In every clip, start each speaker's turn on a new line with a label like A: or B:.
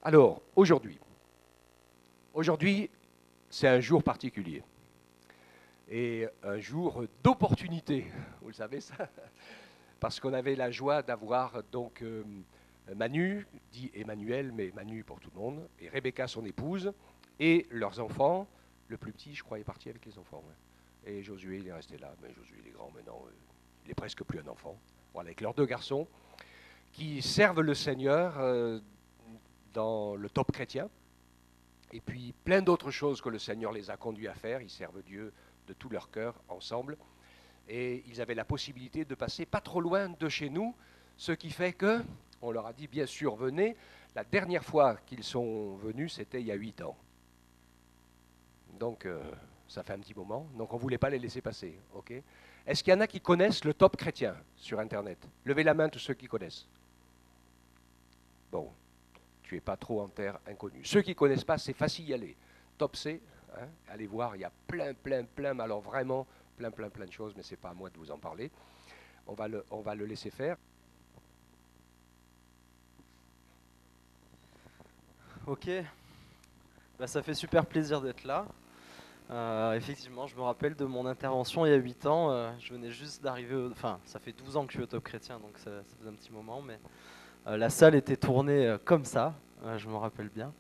A: Alors, aujourd'hui, c'est un jour particulier et un jour d'opportunité, vous le savez ça, parce qu'on avait la joie d'avoir donc Manu, dit Emmanuel, mais Manu pour tout le monde, et Rebecca, son épouse, et leurs enfants. Le plus petit, je crois, est parti avec les enfants. Ouais. Et Josué, il est resté là. Mais Josué, il est grand maintenant, il est presque plus un enfant. Voilà, avec leurs deux garçons qui servent le Seigneur dans le top chrétien. Et puis plein d'autres choses que le Seigneur les a conduits à faire. Ils servent Dieu de tout leur cœur ensemble. Et ils avaient la possibilité de passer pas trop loin de chez nous, ce qui fait que, on leur a dit bien sûr venez. La dernière fois qu'ils sont venus, c'était il y a 8 ans. Donc ça fait un petit moment. Donc on ne voulait pas les laisser passer. Okay. Est-ce qu'il y en a qui connaissent le top chrétien sur Internet? Levez la main tous ceux qui connaissent. Bon, tu n'es pas trop en terre inconnue. Ceux qui ne connaissent pas, c'est facile d'y aller. Top C, hein, allez voir, il y a plein, mais alors vraiment plein de choses, mais ce n'est pas à moi de vous en parler. On va le laisser faire.
B: Ok, bah, ça fait super plaisir d'être là. Effectivement, je me rappelle de mon intervention il y a 8 ans. Je venais juste d'arriver, enfin, ça fait 12 ans que je suis au Top Chrétien, donc ça faisait un petit moment, mais la salle était tournée comme ça, je me rappelle bien.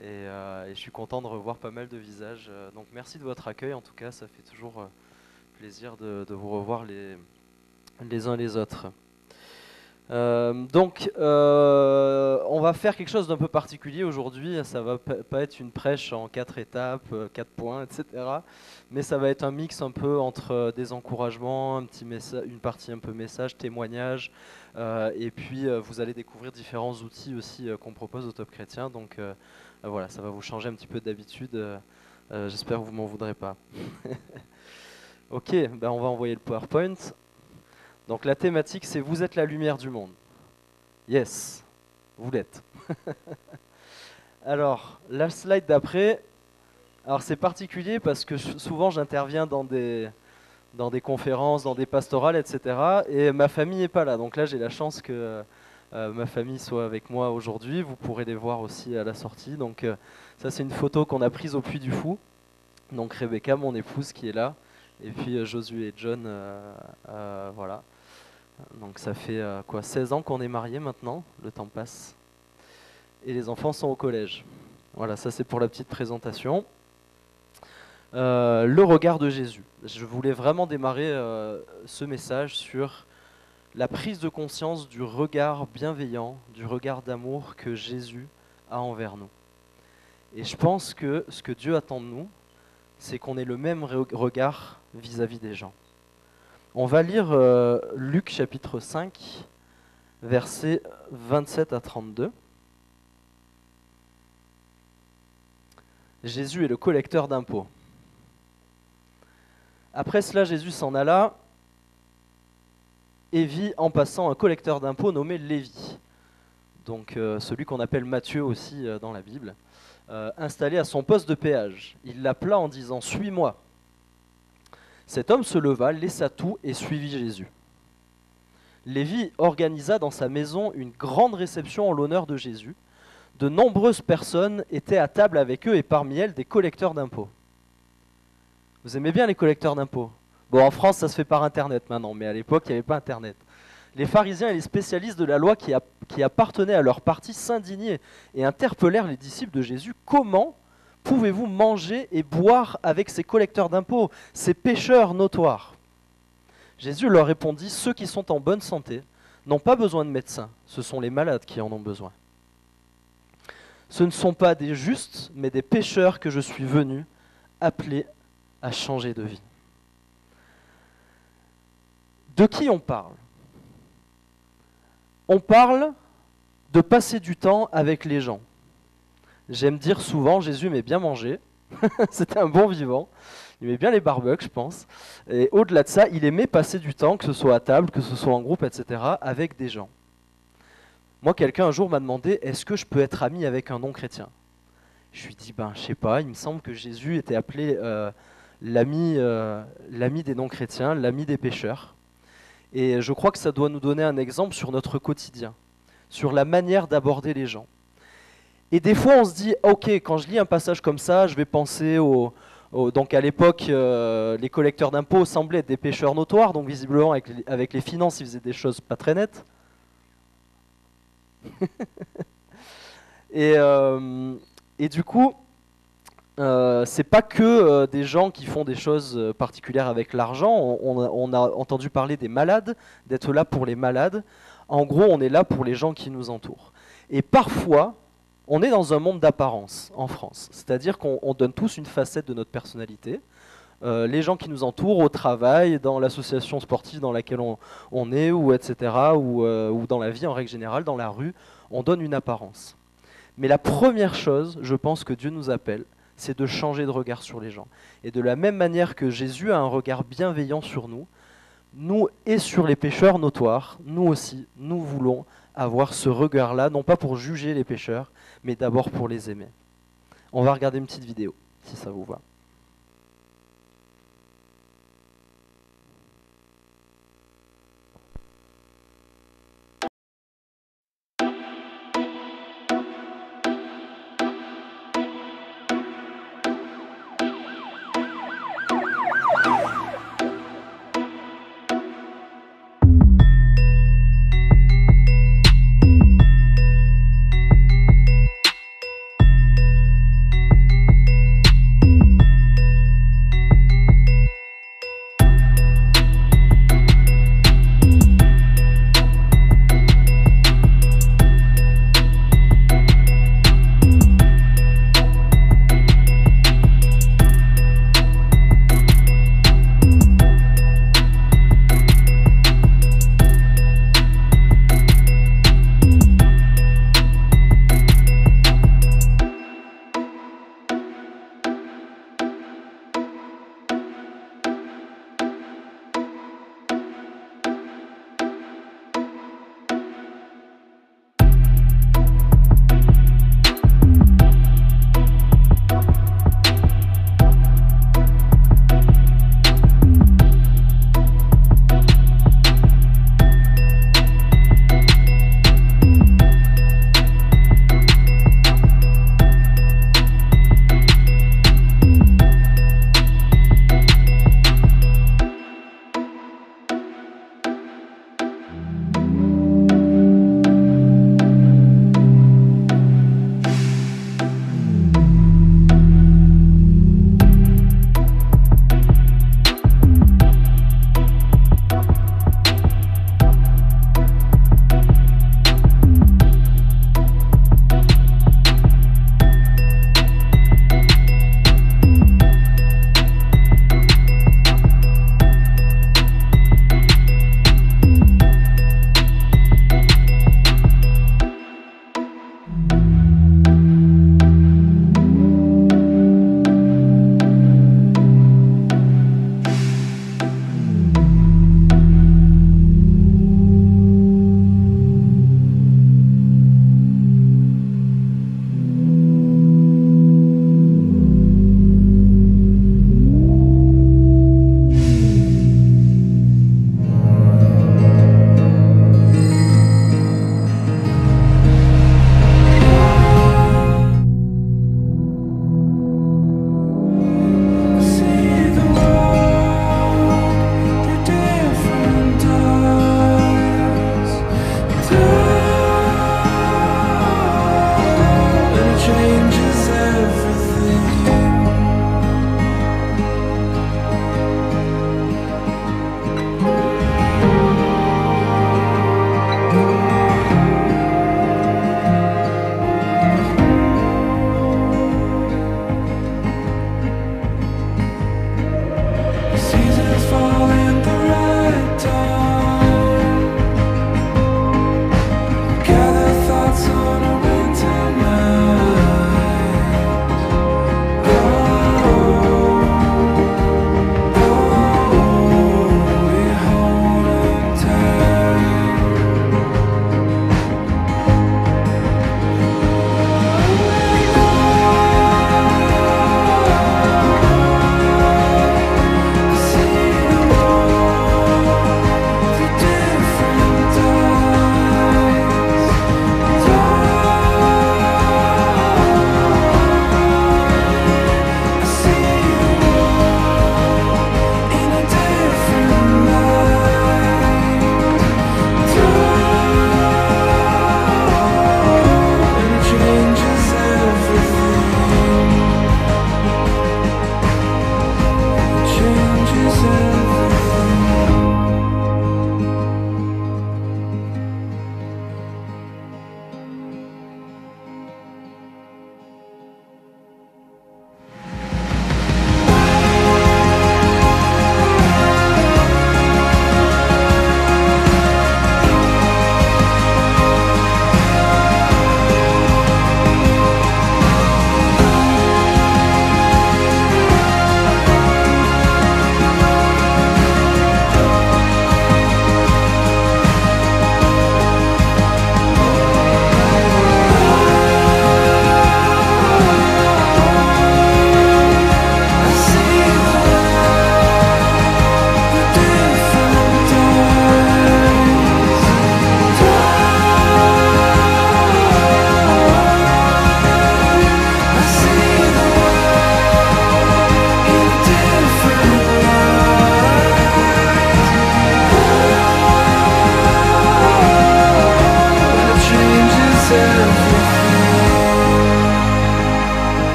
B: Et je suis content de revoir pas mal de visages. Donc merci de votre accueil, en tout cas, ça fait toujours plaisir de vous revoir les uns les autres. On va faire quelque chose d'un peu particulier aujourd'hui. Ça va pas être une prêche en 4 étapes, 4 points, etc. Mais ça va être un mix un peu entre des encouragements, un petit message, une partie un peu message, témoignage, et puis vous allez découvrir différents outils aussi qu'on propose au Top Chrétien. Donc voilà, ça va vous changer un petit peu d'habitude. J'espère que vous m'en voudrez pas. Ok, ben on va envoyer le PowerPoint. Donc la thématique, c'est vous êtes la lumière du monde. Yes, vous l'êtes. Alors, la slide d'après, alors c'est particulier parce que souvent j'interviens dans des conférences, dans des pastorales, etc. Et ma famille n'est pas là. Donc là, j'ai la chance que ma famille soit avec moi aujourd'hui. Vous pourrez les voir aussi à la sortie. Donc ça, c'est une photo qu'on a prise au Puy du Fou. Donc Rebecca, mon épouse, qui est là. Et puis Josué et John, voilà. Donc ça fait 16 ans qu'on est mariés maintenant, le temps passe. Et les enfants sont au collège. Voilà, ça c'est pour la petite présentation. Le regard de Jésus. Je voulais vraiment démarrer ce message sur la prise de conscience du regard bienveillant, du regard d'amour que Jésus a envers nous. Et je pense que ce que Dieu attend de nous, c'est qu'on ait le même regard vis-à-vis des gens. On va lire Luc chapitre 5, versets 27 à 32. Jésus est le collecteur d'impôts. Après cela, Jésus s'en alla et vit en passant un collecteur d'impôts nommé Lévi, donc celui qu'on appelle Matthieu aussi dans la Bible, installé à son poste de péage. Il l'appela en disant « Suis-moi ». Cet homme se leva, laissa tout et suivit Jésus. Lévi organisa dans sa maison une grande réception en l'honneur de Jésus. De nombreuses personnes étaient à table avec eux et parmi elles des collecteurs d'impôts. Vous aimez bien les collecteurs d'impôts? Bon, en France, ça se fait par Internet maintenant, mais à l'époque, il n'y avait pas Internet. Les pharisiens et les spécialistes de la loi qui appartenaient à leur parti s'indignaient et interpellèrent les disciples de Jésus. Comment pouvez-vous manger et boire avec ces collecteurs d'impôts, ces pécheurs notoires? Jésus leur répondit, ceux qui sont en bonne santé n'ont pas besoin de médecins, ce sont les malades qui en ont besoin. Ce ne sont pas des justes, mais des pécheurs que je suis venu appeler à changer de vie. De qui on parle? On parle de passer du temps avec les gens. J'aime dire souvent, Jésus aimait bien manger, c'était un bon vivant, il aimait bien les barbecues, je pense, et au-delà de ça, il aimait passer du temps, que ce soit à table, que ce soit en groupe, etc., avec des gens. Moi, quelqu'un un jour m'a demandé, est-ce que je peux être ami avec un non-chrétien? Je lui ai dit, je sais pas, il me semble que Jésus était appelé l'ami des non-chrétiens, l'ami des pécheurs. Et je crois que ça doit nous donner un exemple sur notre quotidien, sur la manière d'aborder les gens. Et des fois, on se dit, ok, quand je lis un passage comme ça, je vais penser donc à l'époque, les collecteurs d'impôts semblaient être des pêcheurs notoires, donc visiblement avec les finances, ils faisaient des choses pas très nettes. Et du coup, c'est pas que des gens qui font des choses particulières avec l'argent. On a entendu parler des malades, d'être là pour les malades. En gros, on est là pour les gens qui nous entourent. Et parfois, on est dans un monde d'apparence en France. C'est-à-dire qu'on donne tous une facette de notre personnalité. Les gens qui nous entourent au travail, dans l'association sportive dans laquelle on est, ou etc., ou dans la vie en règle générale, dans la rue, on donne une apparence. Mais la première chose, je pense que Dieu nous appelle, c'est de changer de regard sur les gens. Et de la même manière que Jésus a un regard bienveillant sur nous, nous et sur les pécheurs notoires, nous aussi, nous voulons avoir ce regard-là, non pas pour juger les pécheurs, mais d'abord pour les aimer. On va regarder une petite vidéo, si ça vous va.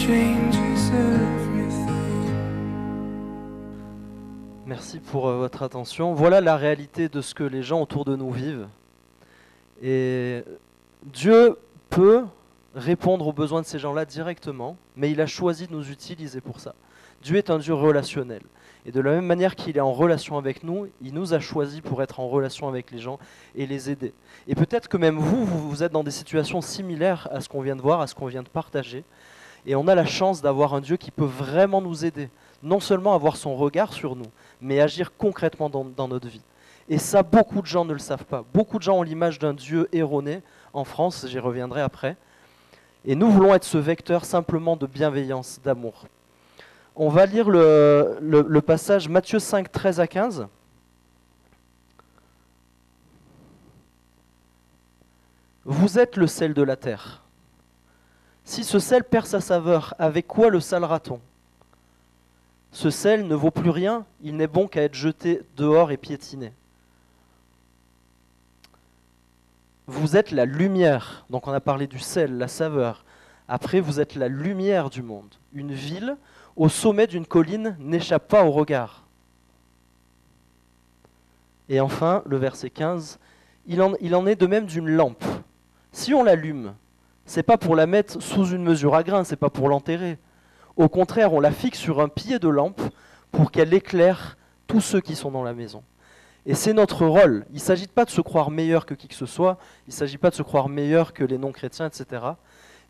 C: changes everything.
B: Merci pour votre attention. Voilà la réalité de ce que les gens autour de nous vivent. Et Dieu peut répondre aux besoins de ces gens-là directement, mais il a choisi de nous utiliser pour ça. Dieu est un Dieu relationnel. Et de la même manière qu'il est en relation avec nous, il nous a choisis pour être en relation avec les gens et les aider. Et peut-être que même vous êtes dans des situations similaires à ce qu'on vient de voir, à ce qu'on vient de partager. Et on a la chance d'avoir un Dieu qui peut vraiment nous aider. Non seulement avoir son regard sur nous, mais agir concrètement dans notre vie. Et ça, beaucoup de gens ne le savent pas. Beaucoup de gens ont l'image d'un Dieu erroné en France, j'y reviendrai après. Et nous voulons être ce vecteur simplement de bienveillance, d'amour. On va lire le passage Matthieu 5, 13 à 15. Vous êtes le sel de la terre. Si ce sel perd sa saveur, avec quoi le salera-t-on ? Ce sel ne vaut plus rien, il n'est bon qu'à être jeté dehors et piétiné. Vous êtes la lumière, donc on a parlé du sel, la saveur. Après, vous êtes la lumière du monde. Une ville au sommet d'une colline n'échappe pas au regard. Et enfin, le verset 15, il en est de même d'une lampe. Si on l'allume, c'est pas pour la mettre sous une mesure à grains, c'est pas pour l'enterrer. Au contraire, on la fixe sur un pied de lampe pour qu'elle éclaire tous ceux qui sont dans la maison. Et c'est notre rôle. Il ne s'agit pas de se croire meilleur que qui que ce soit, il ne s'agit pas de se croire meilleur que les non-chrétiens, etc.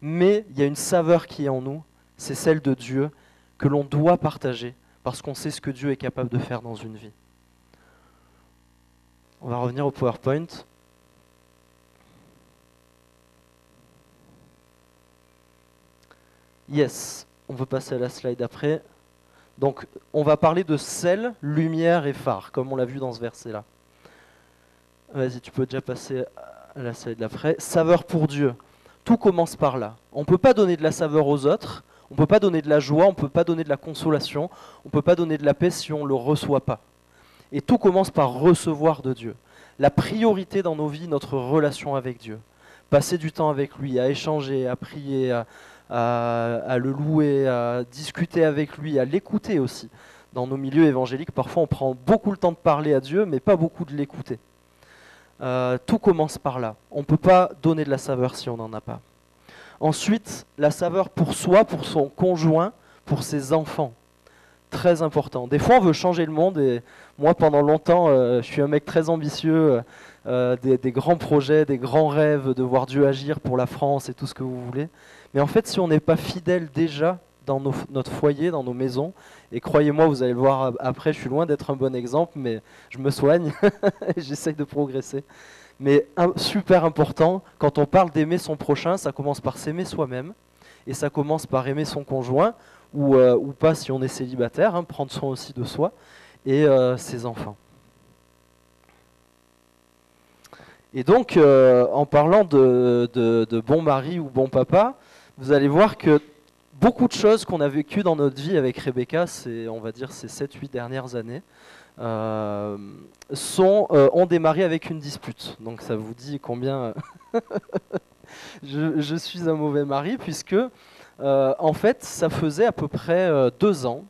B: Mais il y a une saveur qui est en nous, c'est celle de Dieu, que l'on doit partager, parce qu'on sait ce que Dieu est capable de faire dans une vie. On va revenir au PowerPoint. Yes, on peut passer à la slide après. Donc, on va parler de sel, lumière et phare, comme on l'a vu dans ce verset-là. Vas-y, tu peux déjà passer à la slide d'après. Saveur pour Dieu. Tout commence par là. On ne peut pas donner de la saveur aux autres, on ne peut pas donner de la joie, on ne peut pas donner de la consolation, on ne peut pas donner de la paix si on ne le reçoit pas. Et tout commence par recevoir de Dieu. La priorité dans nos vies, notre relation avec Dieu. Passer du temps avec lui, à échanger, à prier, à le louer, à discuter avec lui, à l'écouter aussi. Dans nos milieux évangéliques, parfois on prend beaucoup le temps de parler à Dieu, mais pas beaucoup de l'écouter. Tout commence par là. On ne peut pas donner de la saveur si on n'en a pas. Ensuite, la saveur pour soi, pour son conjoint, pour ses enfants. Très important. Des fois, on veut changer le monde et moi, pendant longtemps, je suis un mec très ambitieux, des grands projets, des grands rêves, de voir Dieu agir pour la France et tout ce que vous voulez. Mais en fait, si on n'est pas fidèle déjà dans notre foyer, dans nos maisons, et croyez-moi, vous allez le voir après, je suis loin d'être un bon exemple, mais je me soigne et j'essaye de progresser. Mais super important, quand on parle d'aimer son prochain, ça commence par s'aimer soi-même, et ça commence par aimer son conjoint, ou pas si on est célibataire, hein, prendre soin aussi de soi, et ses enfants. Et donc, en parlant de bon mari ou bon papa, vous allez voir que beaucoup de choses qu'on a vécues dans notre vie avec Rebecca, on va dire ces 7-8 dernières années, ont démarré avec une dispute. Donc ça vous dit combien je suis un mauvais mari, puisque en fait ça faisait à peu près 2 ans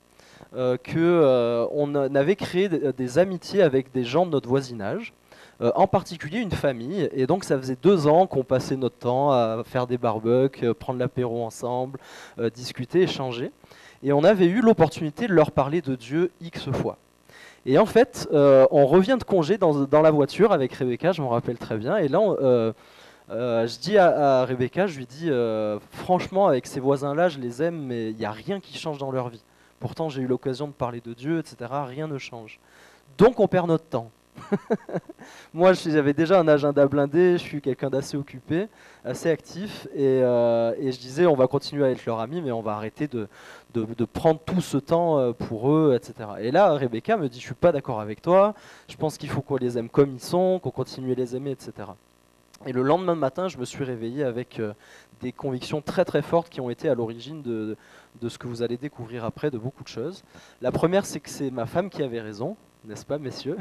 B: qu'on avait créé des amitiés avec des gens de notre voisinage. En particulier une famille, et donc ça faisait 2 ans qu'on passait notre temps à faire des barbecues, prendre l'apéro ensemble, discuter, échanger, et on avait eu l'opportunité de leur parler de Dieu X fois. Et en fait, on revient de congé dans la voiture avec Rebecca, je m'en rappelle très bien, et là je dis à Rebecca, je lui dis franchement avec ces voisins-là, je les aime, mais il n'y a rien qui change dans leur vie. Pourtant j'ai eu l'occasion de parler de Dieu, etc., rien ne change. Donc on perd notre temps. Moi, j'avais déjà un agenda blindé, je suis quelqu'un d'assez occupé, assez actif, et je disais, on va continuer à être leur ami, mais on va arrêter de prendre tout ce temps pour eux, etc. Et là, Rebecca me dit, je suis pas d'accord avec toi, je pense qu'il faut qu'on les aime comme ils sont, qu'on continue à les aimer, etc. Et le lendemain matin, je me suis réveillé avec des convictions très très fortes qui ont été à l'origine de ce que vous allez découvrir après, de beaucoup de choses. La première, c'est que c'est ma femme qui avait raison, n'est-ce pas, messieurs?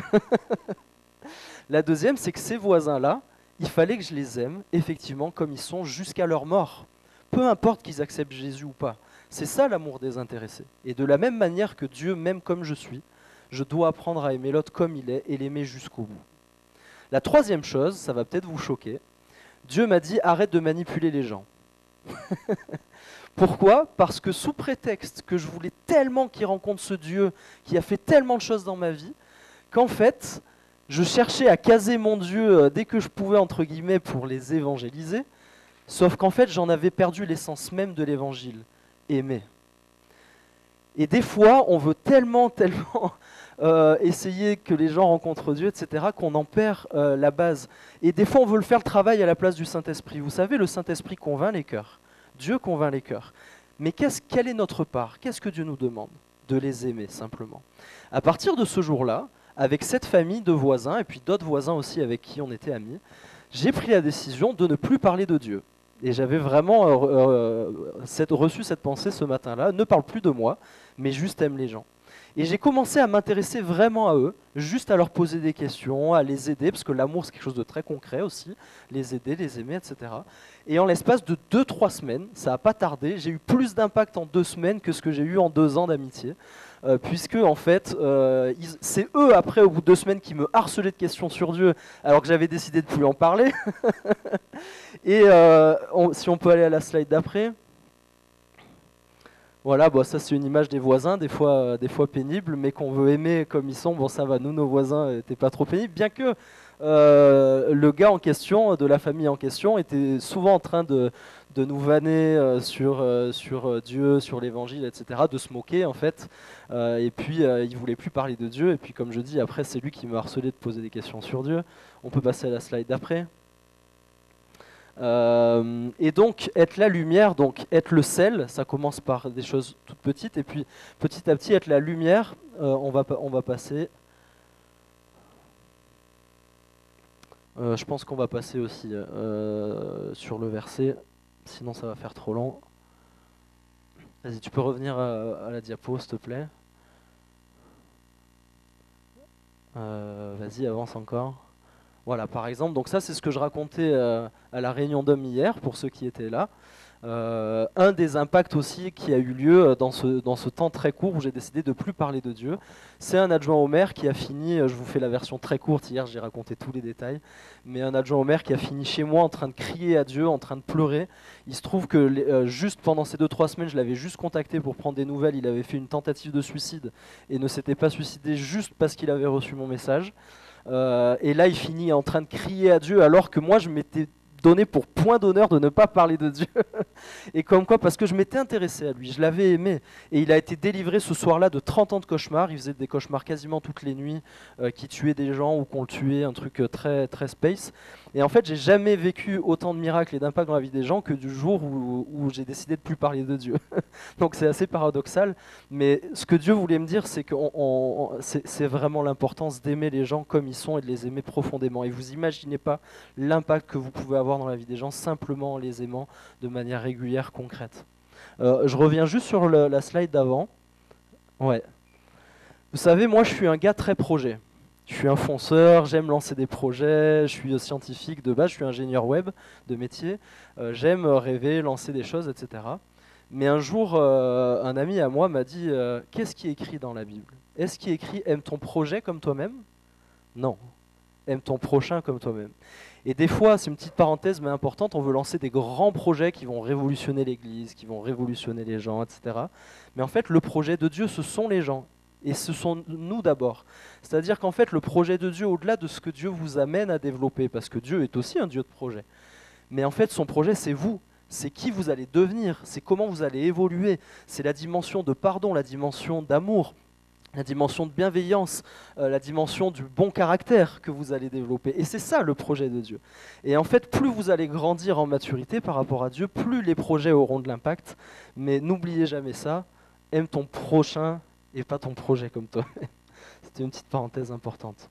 B: La deuxième, c'est que ces voisins-là, il fallait que je les aime, effectivement, comme ils sont jusqu'à leur mort. Peu importe qu'ils acceptent Jésus ou pas. C'est ça l'amour désintéressé. Et de la même manière que Dieu m'aime comme je suis, je dois apprendre à aimer l'autre comme il est et l'aimer jusqu'au bout. La troisième chose, ça va peut-être vous choquer, Dieu m'a dit arrête de manipuler les gens. Pourquoi ? Parce que sous prétexte que je voulais tellement qu'ils rencontrent ce Dieu qui a fait tellement de choses dans ma vie, qu'en fait, je cherchais à caser mon Dieu dès que je pouvais, entre guillemets, pour les évangéliser, sauf qu'en fait, j'en avais perdu l'essence même de l'évangile, aimer. Et des fois, on veut tellement essayer que les gens rencontrent Dieu, etc., qu'on en perd la base. Et des fois, on veut le faire le travail à la place du Saint-Esprit. Vous savez, le Saint-Esprit convainc les cœurs. Dieu convainc les cœurs. Mais quelle est notre part ? Qu'est-ce que Dieu nous demande ? De les aimer, simplement. À partir de ce jour-là, avec cette famille de voisins, et puis d'autres voisins aussi avec qui on était amis, j'ai pris la décision de ne plus parler de Dieu. Et j'avais vraiment reçu cette pensée ce matin-là, ne parle plus de moi, mais juste aime les gens. Et j'ai commencé à m'intéresser vraiment à eux, juste à leur poser des questions, à les aider, parce que l'amour c'est quelque chose de très concret aussi, les aider, les aimer, etc. Et en l'espace de 2-3 semaines, ça n'a pas tardé, j'ai eu plus d'impact en 2 semaines que ce que j'ai eu en 2 ans d'amitié, puisque en fait, c'est eux après, au bout de 2 semaines, qui me harcelaient de questions sur Dieu, alors que j'avais décidé de plus en parler. Et si on peut aller à la slide d'après. Voilà, bon, ça c'est une image des voisins, des fois pénibles, mais qu'on veut aimer comme ils sont. Bon, ça va, nous, nos voisins n'étaient pas trop pénibles, bien que le gars en question, de la famille en question, était souvent en train de nous vanner sur Dieu, sur l'évangile, etc., de se moquer en fait. Et puis, il voulait plus parler de Dieu. Et puis, comme je dis, après, c'est lui qui me harcelait de poser des questions sur Dieu. On peut passer à la slide d'après. Et donc être la lumière, donc être le sel, ça commence par des choses toutes petites, et puis petit à petit être la lumière. On va passer. Je pense qu'on va passer aussi sur le verset, sinon ça va faire trop long. Vas-y, tu peux revenir à la diapo, s'il te plaît. Vas-y, avance encore. Voilà, par exemple, donc ça c'est ce que je racontais à la réunion d'hommes hier, pour ceux qui étaient là. Un des impacts aussi qui a eu lieu dans ce temps très court où j'ai décidé de ne plus parler de Dieu, c'est un adjoint au maire qui a fini, je vous fais la version très courte, hier j'ai raconté tous les détails, mais un adjoint au maire qui a fini chez moi en train de crier à Dieu, en train de pleurer. Il se trouve que juste pendant ces 2-3 semaines, je l'avais juste contacté pour prendre des nouvelles, il avait fait une tentative de suicide et ne s'était pas suicidé juste parce qu'il avait reçu mon message. Et là il finit en train de crier à Dieu alors que moi je m'étais donné pour point d'honneur de ne pas parler de Dieu. Et comme quoi, parce que je m'étais intéressé à lui, je l'avais aimé. Et il a été délivré ce soir-là de 30 ans de cauchemars. Il faisait des cauchemars quasiment toutes les nuits, qui tuaient des gens ou qu'on le tuait, un truc très, très space. Et en fait, j'ai jamais vécu autant de miracles et d'impact dans la vie des gens que du jour où j'ai décidé de plus parler de Dieu. Donc c'est assez paradoxal. Mais ce que Dieu voulait me dire, c'est que c'est vraiment l'importance d'aimer les gens comme ils sont et de les aimer profondément. Et vous imaginez pas l'impact que vous pouvez avoir dans la vie des gens simplement en les aimant de manière régulière, concrète. Je reviens juste sur la slide d'avant. Ouais. Vous savez, moi je suis un gars très projet. Je suis un fonceur, j'aime lancer des projets, je suis scientifique de base, je suis ingénieur web de métier, j'aime rêver, lancer des choses, etc. Mais un jour, un ami à moi m'a dit qu'est-ce qui est écrit dans la Bible ? Est-ce qu'il est écrit aime ton projet comme toi-même ? Non. Aime ton prochain comme toi-même. Et des fois, c'est une petite parenthèse mais importante, on veut lancer des grands projets qui vont révolutionner l'Église, qui vont révolutionner les gens, etc. Mais en fait, le projet de Dieu, ce sont les gens. Et ce sont nous d'abord. C'est-à-dire qu'en fait, le projet de Dieu, au-delà de ce que Dieu vous amène à développer, parce que Dieu est aussi un Dieu de projet, mais en fait, son projet, c'est vous. C'est qui vous allez devenir, c'est comment vous allez évoluer, c'est la dimension de pardon, la dimension d'amour, la dimension de bienveillance, la dimension du bon caractère que vous allez développer. Et c'est ça le projet de Dieu. Et en fait, plus vous allez grandir en maturité par rapport à Dieu, plus les projets auront de l'impact. Mais n'oubliez jamais ça, aime ton prochain et pas ton projet comme toi. C'était une petite parenthèse importante.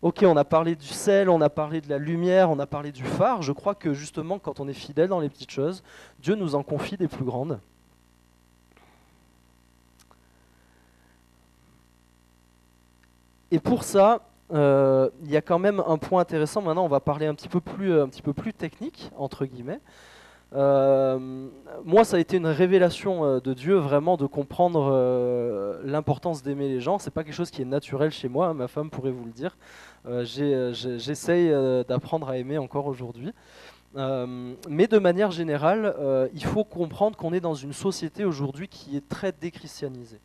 B: Ok, on a parlé du sel, on a parlé de la lumière, on a parlé du phare. Je crois que justement, quand on est fidèle dans les petites choses, Dieu nous en confie des plus grandes. Et pour ça, il y a quand même un point intéressant. Maintenant, on va parler un petit peu plus technique, entre guillemets. Moi, ça a été une révélation de Dieu, vraiment, de comprendre l'importance d'aimer les gens. C'est pas quelque chose qui est naturel chez moi, hein, ma femme pourrait vous le dire. J'essaye d'apprendre à aimer encore aujourd'hui. Mais de manière générale, il faut comprendre qu'on est dans une société aujourd'hui qui est très déchristianisée.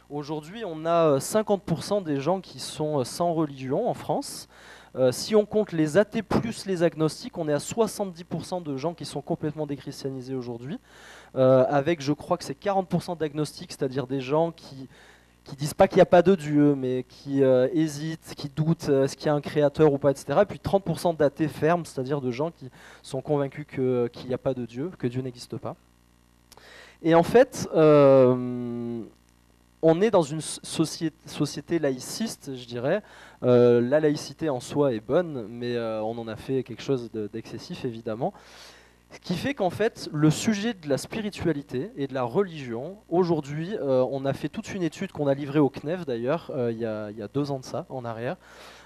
B: Aujourd'hui, on a 50% des gens qui sont sans religion en France. Si on compte les athées plus les agnostiques, on est à 70% de gens qui sont complètement déchristianisés aujourd'hui, avec je crois que c'est 40% d'agnostiques, c'est-à-dire des gens qui disent pas qu'il n'y a pas de Dieu, mais qui hésitent, qui doutent est-ce qu'il y a un créateur ou pas, etc. Et puis 30% d'athées fermes, c'est-à-dire de gens qui sont convaincus qu'il n'y a pas de Dieu, que Dieu n'existe pas. Et en fait, on est dans une société laïciste, je dirais. La laïcité en soi est bonne, mais on en a fait quelque chose d'excessif, évidemment. Ce qui fait qu'en fait, le sujet de la spiritualité et de la religion, aujourd'hui, on a fait toute une étude qu'on a livrée au CNEF d'ailleurs, il y a 2 ans de ça, en arrière,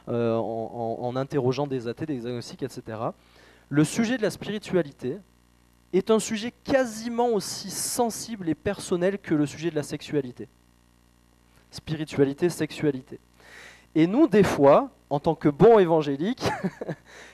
B: en interrogeant des athées, des agnostiques, etc. Le sujet de la spiritualité est un sujet quasiment aussi sensible et personnel que le sujet de la sexualité. Spiritualité, sexualité. Et nous, des fois, en tant que bons évangéliques,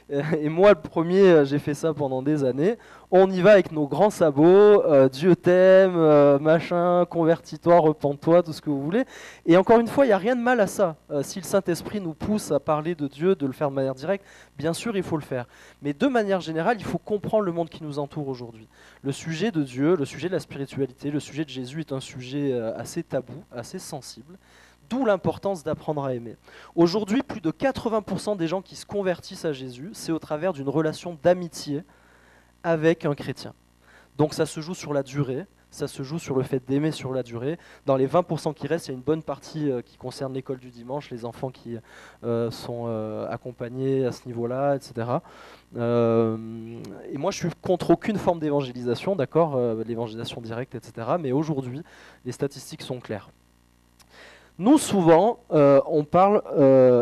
B: et moi le premier, j'ai fait ça pendant des années, on y va avec nos grands sabots, Dieu t'aime, machin, convertis-toi, repens-toi, tout ce que vous voulez. Et encore une fois, il n'y a rien de mal à ça. Si le Saint-Esprit nous pousse à parler de Dieu, de le faire de manière directe, bien sûr, il faut le faire. Mais de manière générale, il faut comprendre le monde qui nous entoure aujourd'hui. Le sujet de Dieu, le sujet de la spiritualité, le sujet de Jésus est un sujet assez tabou, assez sensible. D'où l'importance d'apprendre à aimer. Aujourd'hui, plus de 80% des gens qui se convertissent à Jésus, c'est au travers d'une relation d'amitié avec un chrétien. Donc ça se joue sur la durée, ça se joue sur le fait d'aimer sur la durée. Dans les 20% qui restent, il y a une bonne partie qui concerne l'école du dimanche, les enfants qui sont accompagnés à ce niveau-là, etc. Et moi, je suis contre aucune forme d'évangélisation, d'accord, l'évangélisation directe, etc. Mais aujourd'hui, les statistiques sont claires. Nous, souvent, on parle,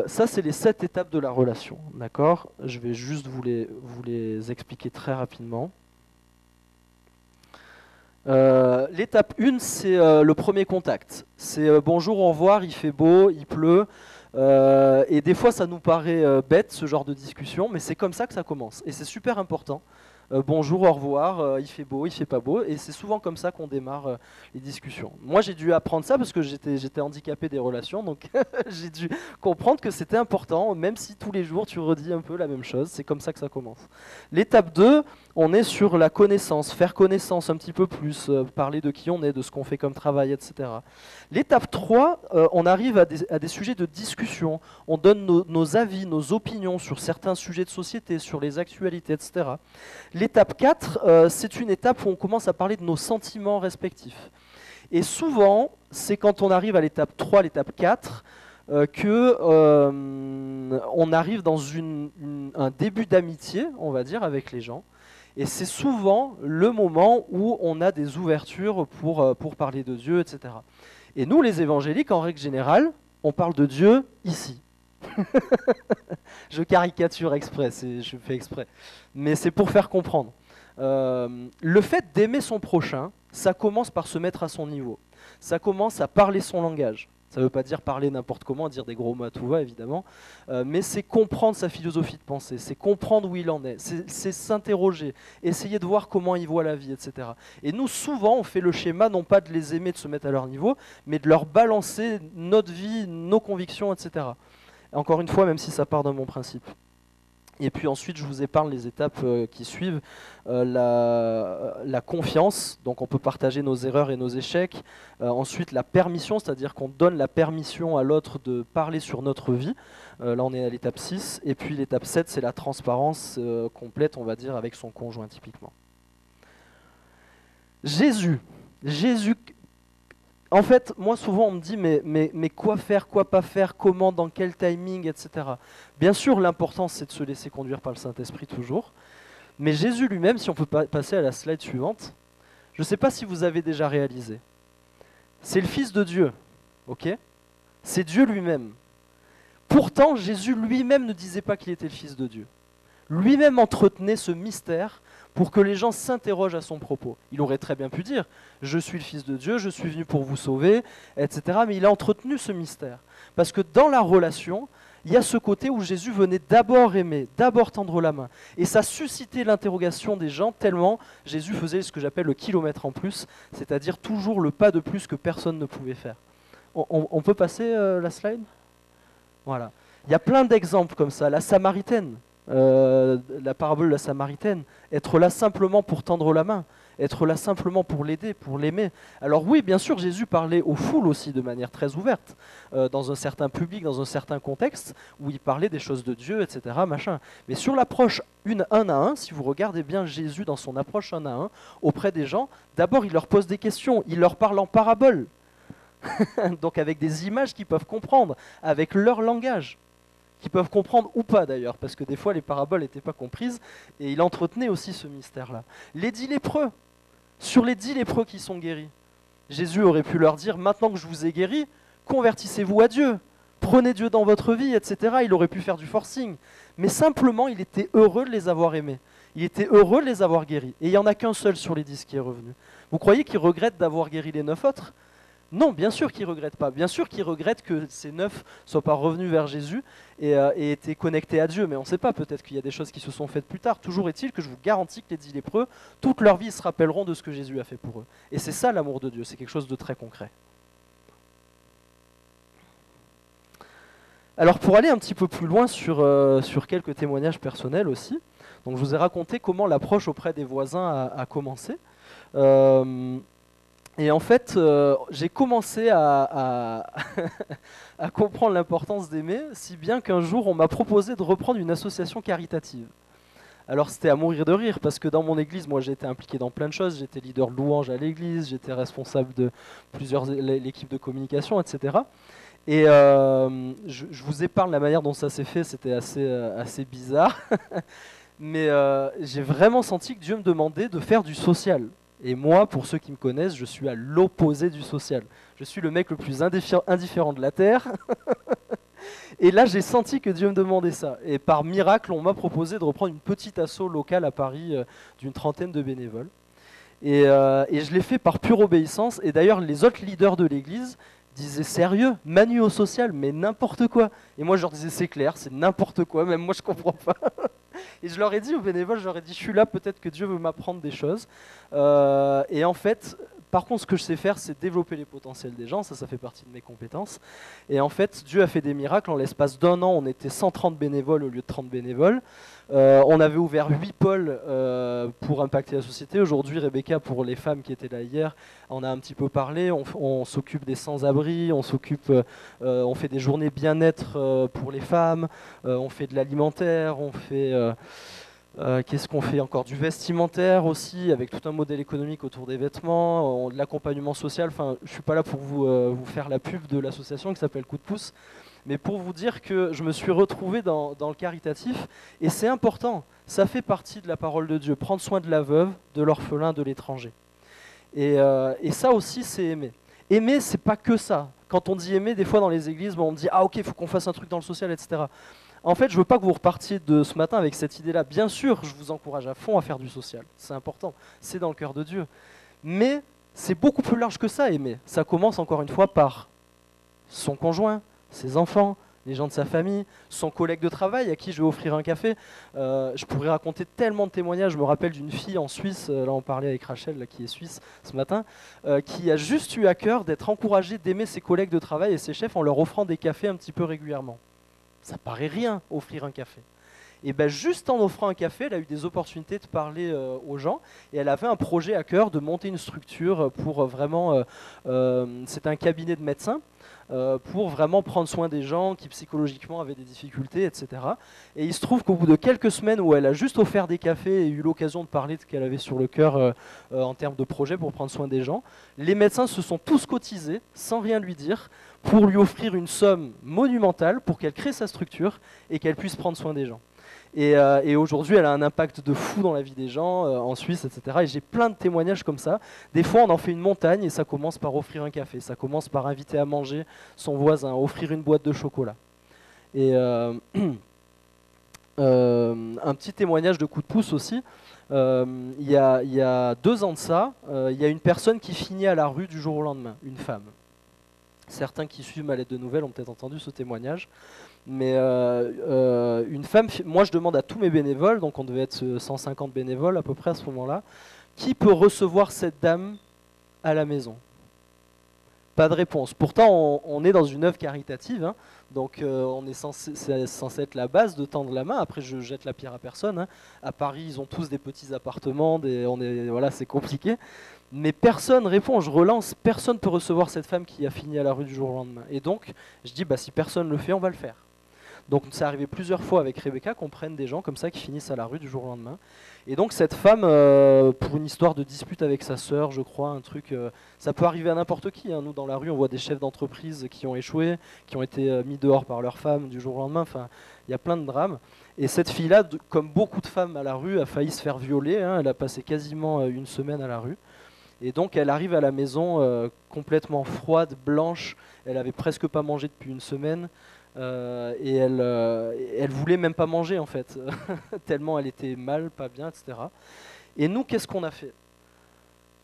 B: ça c'est les 7 étapes de la relation, d'accord? Je vais juste vous les expliquer très rapidement. L'étape 1, c'est le premier contact. C'est bonjour, au revoir, il fait beau, il pleut. Et des fois, ça nous paraît bête, ce genre de discussion, mais c'est comme ça que ça commence. Et c'est super important. Bonjour, au revoir, il fait beau, il fait pas beau, et c'est souvent comme ça qu'on démarre les discussions. Moi j'ai dû apprendre ça parce que j'étais handicapé des relations, donc j'ai dû comprendre que c'était important, même si tous les jours tu redis un peu la même chose, c'est comme ça que ça commence. L'étape 2, on est sur la connaissance, faire connaissance un petit peu plus, parler de qui on est, de ce qu'on fait comme travail, etc. L'étape 3, on arrive à des sujets de discussion, on donne nos avis, nos opinions sur certains sujets de société, sur les actualités, etc. L'étape 4, c'est une étape où on commence à parler de nos sentiments respectifs. Et souvent, c'est quand on arrive à l'étape 3, l'étape 4, qu'on arrive dans un début d'amitié, on va dire, avec les gens. Et c'est souvent le moment où on a des ouvertures pour parler de Dieu, etc. Et nous, les évangéliques, en règle générale, on parle de Dieu ici. Je caricature exprès, je fais exprès. Mais c'est pour faire comprendre. Le fait d'aimer son prochain, ça commence par se mettre à son niveau. Ça commence à parler son langage. Ça ne veut pas dire parler n'importe comment, dire des gros mots à tout va, évidemment. Mais c'est comprendre sa philosophie de pensée, c'est comprendre où il en est, c'est s'interroger, essayer de voir comment il voit la vie, etc. Et nous, souvent, on fait le schéma, non pas de les aimer, de se mettre à leur niveau, mais de leur balancer notre vie, nos convictions, etc. Encore une fois, même si ça part d'un bon principe. Et puis ensuite, je vous épargne les étapes qui suivent. La confiance, donc on peut partager nos erreurs et nos échecs. Ensuite, la permission, c'est-à-dire qu'on donne la permission à l'autre de parler sur notre vie. Là, on est à l'étape 6. Et puis l'étape 7, c'est la transparence complète, on va dire, avec son conjoint typiquement. Jésus. En fait, moi souvent on me dit mais quoi faire, quoi pas faire, comment, dans quel timing, etc. Bien sûr, l'important c'est de se laisser conduire par le Saint-Esprit toujours. Mais Jésus lui-même, si on peut passer à la slide suivante, je ne sais pas si vous avez déjà réalisé. C'est le Fils de Dieu, ok? C'est Dieu lui-même. Pourtant, Jésus lui-même ne disait pas qu'il était le Fils de Dieu. Lui-même entretenait ce mystère pour que les gens s'interrogent à son propos. Il aurait très bien pu dire « Je suis le Fils de Dieu, je suis venu pour vous sauver », etc. Mais il a entretenu ce mystère. Parce que dans la relation, il y a ce côté où Jésus venait d'abord aimer, d'abord tendre la main. Et ça suscitait l'interrogation des gens tellement Jésus faisait ce que j'appelle le kilomètre en plus, c'est-à-dire toujours le pas de plus que personne ne pouvait faire. On peut passer la slide ? Voilà. Il y a plein d'exemples comme ça. La Samaritaine, la parabole de la Samaritaine, être là simplement pour tendre la main, être là simplement pour l'aider, pour l'aimer. Alors oui, bien sûr, Jésus parlait aux foules aussi de manière très ouverte, dans un certain public, dans un certain contexte, où il parlait des choses de Dieu, etc. Machin. Mais sur l'approche un à un, si vous regardez bien Jésus dans son approche un à un, auprès des gens, d'abord il leur pose des questions, il leur parle en parabole, donc avec des images qu'ils peuvent comprendre, avec leur langage, qu'ils peuvent comprendre ou pas d'ailleurs, parce que des fois les paraboles n'étaient pas comprises, et il entretenait aussi ce mystère-là. Les 10 lépreux, sur les 10 lépreux qui sont guéris, Jésus aurait pu leur dire, maintenant que je vous ai guéris, convertissez-vous à Dieu, prenez Dieu dans votre vie, etc. Il aurait pu faire du forcing, mais simplement il était heureux de les avoir aimés, il était heureux de les avoir guéris, et il n'y en a qu'un seul sur les 10 qui est revenu. Vous croyez qu'il regrette d'avoir guéri les 9 autres ? Non, bien sûr qu'il ne regrette pas. Bien sûr qu'il regrette que ces 9 ne soient pas revenus vers Jésus et étaient connectés à Dieu. Mais on ne sait pas, peut-être qu'il y a des choses qui se sont faites plus tard. Toujours est-il que je vous garantis que les 10 lépreux, toute leur vie, ils se rappelleront de ce que Jésus a fait pour eux. Et c'est ça l'amour de Dieu, c'est quelque chose de très concret. Alors pour aller un petit peu plus loin sur quelques témoignages personnels aussi, donc je vous ai raconté comment l'approche auprès des voisins a commencé. Et en fait, j'ai commencé à comprendre l'importance d'aimer, si bien qu'un jour, on m'a proposé de reprendre une association caritative. Alors c'était à mourir de rire, parce que dans mon église, moi j'ai été impliqué dans plein de choses, j'étais leader de louange à l'église, j'étais responsable de l'équipe de communication, etc. Et je vous épargne la manière dont ça s'est fait, c'était assez bizarre. Mais j'ai vraiment senti que Dieu me demandait de faire du social. Et moi, pour ceux qui me connaissent, je suis à l'opposé du social. Je suis le mec le plus indifférent de la Terre. Et là, j'ai senti que Dieu me demandait ça. Et par miracle, on m'a proposé de reprendre une petite asso locale à Paris d'une 30aine de bénévoles. Et je l'ai fait par pure obéissance. Et d'ailleurs, les autres leaders de l'église disaient sérieux, Manu au social, mais n'importe quoi. Et moi, je leur disais c'est clair, c'est n'importe quoi, même moi je comprends pas. Et je leur ai dit aux bénévoles, je leur ai dit je suis là, peut-être que Dieu veut m'apprendre des choses. Et en fait, par contre, ce que je sais faire, c'est développer les potentiels des gens, ça fait partie de mes compétences. Et en fait, Dieu a fait des miracles. En l'espace d'1 an, on était 130 bénévoles au lieu de 30 bénévoles. On avait ouvert 8 pôles pour impacter la société. Aujourd'hui, Rebecca, pour les femmes qui étaient là hier, on a un petit peu parlé. On s'occupe des sans-abri, on fait des journées bien-être pour les femmes, on fait de l'alimentaire, on fait... qu'est-ce qu'on fait encore? Du vestimentaire aussi, avec tout un modèle économique autour des vêtements, de l'accompagnement social. Enfin, je ne suis pas là pour vous faire la pub de l'association qui s'appelle Coup de pouce, mais pour vous dire que je me suis retrouvé dans le caritatif, et c'est important, ça fait partie de la parole de Dieu, prendre soin de la veuve, de l'orphelin, de l'étranger. Et ça aussi, c'est aimer. Aimer, c'est pas que ça. Quand on dit aimer, des fois dans les églises, on me dit « Ah ok, il faut qu'on fasse un truc dans le social, etc. » En fait, je ne veux pas que vous repartiez de ce matin avec cette idée-là. Bien sûr, je vous encourage à fond à faire du social. C'est important, c'est dans le cœur de Dieu. Mais c'est beaucoup plus large que ça, aimer. Ça commence encore une fois par son conjoint, ses enfants, les gens de sa famille, son collègue de travail à qui je vais offrir un café. Je pourrais raconter tellement de témoignages. Je me rappelle d'une fille en Suisse, là on parlait avec Rachel, là, qui est suisse ce matin, qui a juste eu à cœur d'être encouragée d'aimer ses collègues de travail et ses chefs en leur offrant des cafés un petit peu régulièrement. Ça paraît rien, offrir un café. Et bien juste en offrant un café, elle a eu des opportunités de parler aux gens, et elle avait un projet à cœur de monter une structure pour vraiment... c'est un cabinet de médecins, pour vraiment prendre soin des gens qui psychologiquement avaient des difficultés, etc. Et il se trouve qu'au bout de quelques semaines où elle a juste offert des cafés et eu l'occasion de parler de ce qu'elle avait sur le cœur en termes de projet pour prendre soin des gens, les médecins se sont tous cotisés, sans rien lui dire, pour lui offrir une somme monumentale pour qu'elle crée sa structure et qu'elle puisse prendre soin des gens. Et aujourd'hui, elle a un impact de fou dans la vie des gens, en Suisse, etc. Et j'ai plein de témoignages comme ça. Des fois, on en fait une montagne et ça commence par offrir un café. Ça commence par inviter à manger son voisin, offrir une boîte de chocolat. Et un petit témoignage de coup de pouce aussi. il y a 2 ans de ça, il y a une personne qui finit à la rue du jour au lendemain, une femme. Certains qui suivent ma lettre de nouvelles ont peut-être entendu ce témoignage. Mais une femme, moi je demande à tous mes bénévoles, donc on devait être 150 bénévoles à peu près à ce moment-là, qui peut recevoir cette dame à la maison? Pas de réponse. Pourtant, on est dans une œuvre caritative, hein, donc c'est censé être la base de tendre la main. Après, je jette la pierre à personne. Hein. À Paris, ils ont tous des petits appartements, voilà, c'est compliqué. Mais personne répond, je relance, personne ne peut recevoir cette femme qui a fini à la rue du jour au lendemain. Et donc, je dis, bah, si personne ne le fait, on va le faire. Donc c'est arrivé plusieurs fois avec Rebecca qu'on prenne des gens comme ça qui finissent à la rue du jour au lendemain. Et donc cette femme, pour une histoire de dispute avec sa sœur, je crois, un truc, ça peut arriver à n'importe qui. Hein. Nous dans la rue, on voit des chefs d'entreprise qui ont échoué, qui ont été mis dehors par leur femme du jour au lendemain. Enfin, il y a plein de drames. Et cette fille-là, comme beaucoup de femmes à la rue, a failli se faire violer. Hein. Elle a passé quasiment une semaine à la rue. Et donc elle arrive à la maison complètement froide, blanche. Elle avait presque pas mangé depuis une semaine. Et elle voulait même pas manger en fait, tellement elle était mal, pas bien, etc. Et nous, qu'est-ce qu'on a fait?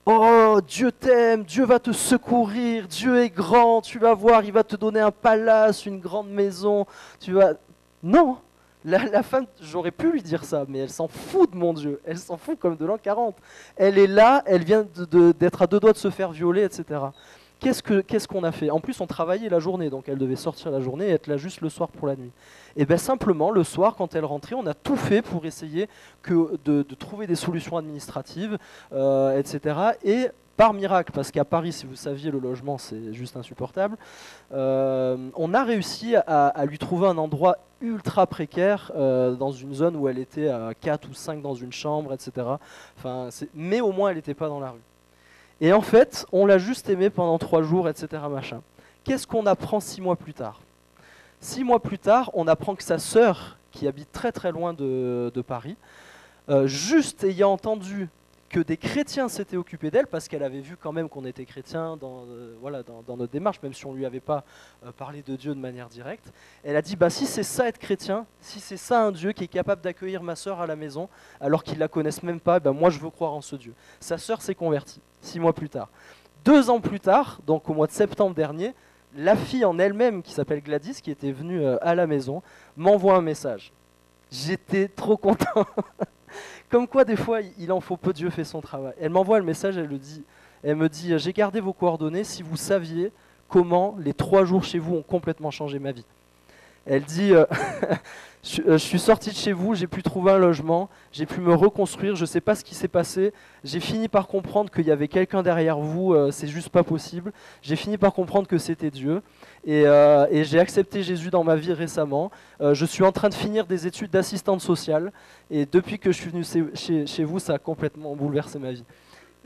B: Oh, Dieu t'aime, Dieu va te secourir, Dieu est grand, tu vas voir, il va te donner un palace, une grande maison, tu vas... Non, la femme, j'aurais pu lui dire ça, mais elle s'en fout de mon Dieu, elle s'en fout comme de l'an 40. Elle est là, elle vient d'être à 2 doigts de se faire violer, etc. Qu'est-ce qu'on a fait? En plus, on travaillait la journée, donc elle devait sortir la journée et être là juste le soir pour la nuit. Et bien simplement, le soir, quand elle rentrait, on a tout fait pour essayer de trouver des solutions administratives, etc. Et par miracle, parce qu'à Paris, si vous saviez, le logement, c'est juste insupportable, on a réussi à lui trouver un endroit ultra précaire dans une zone où elle était à 4 ou 5 dans une chambre, etc. Enfin, mais au moins, elle n'était pas dans la rue. Et en fait, on l'a juste aimé pendant 3 jours, etc. Machin. Qu'est-ce qu'on apprend 6 mois plus tard? 6 mois plus tard, on apprend que sa sœur, qui habite très très loin de Paris, juste ayant entendu que des chrétiens s'étaient occupés d'elle, parce qu'elle avait vu quand même qu'on était chrétiens dans notre démarche, même si on ne lui avait pas parlé de Dieu de manière directe, elle a dit, bah, si c'est ça être chrétien, si c'est ça un Dieu qui est capable d'accueillir ma sœur à la maison, alors qu'ils ne la connaissent même pas, bah, moi je veux croire en ce Dieu. Sa sœur s'est convertie, 6 mois plus tard. 2 ans plus tard, donc au mois de septembre dernier, la fille en elle-même, qui s'appelle Gladys, qui était venue à la maison, m'envoie un message. J'étais trop content. Comme quoi, des fois, il en faut peu, Dieu fait son travail. Elle m'envoie le message, elle me dit, j'ai gardé vos coordonnées, si vous saviez comment les 3 jours chez vous ont complètement changé ma vie. Elle dit, je suis sortie de chez vous, j'ai pu trouver un logement, j'ai pu me reconstruire, je ne sais pas ce qui s'est passé, j'ai fini par comprendre qu'il y avait quelqu'un derrière vous, c'est juste pas possible, j'ai fini par comprendre que c'était Dieu, et j'ai accepté Jésus dans ma vie récemment, je suis en train de finir des études d'assistante sociale, et depuis que je suis venu chez vous, ça a complètement bouleversé ma vie.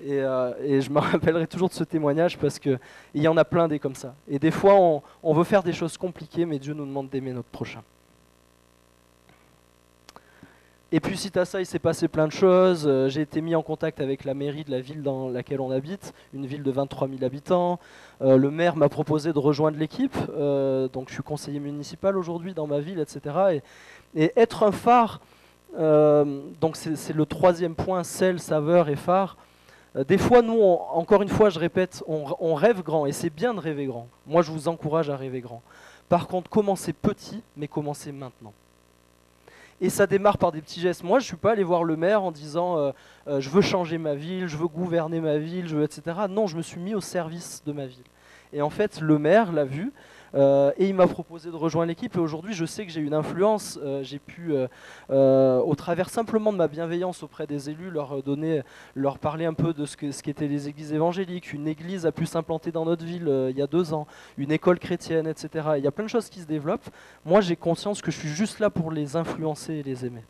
B: Et je me rappellerai toujours de ce témoignage parce qu'il y en a plein des comme ça. Et des fois, on veut faire des choses compliquées, mais Dieu nous demande d'aimer notre prochain. Et puis, suite à ça, il s'est passé plein de choses. J'ai été mis en contact avec la mairie de la ville dans laquelle on habite, une ville de 23 000 habitants. Le maire m'a proposé de rejoindre l'équipe. Donc, je suis conseiller municipal aujourd'hui dans ma ville, etc. Et être un phare, donc c'est le 3e point, sel, saveur et phare. Des fois, nous, encore une fois, je répète, on rêve grand, et c'est bien de rêver grand. Moi, je vous encourage à rêver grand. Par contre, commencez petit, mais commencez maintenant. Et ça démarre par des petits gestes. Moi, je ne suis pas allé voir le maire en disant je veux changer ma ville, je veux gouverner ma ville, etc. Non, je me suis mis au service de ma ville. Et en fait, le maire l'a vu, et il m'a proposé de rejoindre l'équipe. Et aujourd'hui, je sais que j'ai une influence. J'ai pu, au travers simplement de ma bienveillance auprès des élus, leur parler un peu de ce qu'étaient les églises évangéliques. Une église a pu s'implanter dans notre ville il y a 2 ans, une école chrétienne, etc. Il y a plein de choses qui se développent. Moi, j'ai conscience que je suis juste là pour les influencer et les aimer.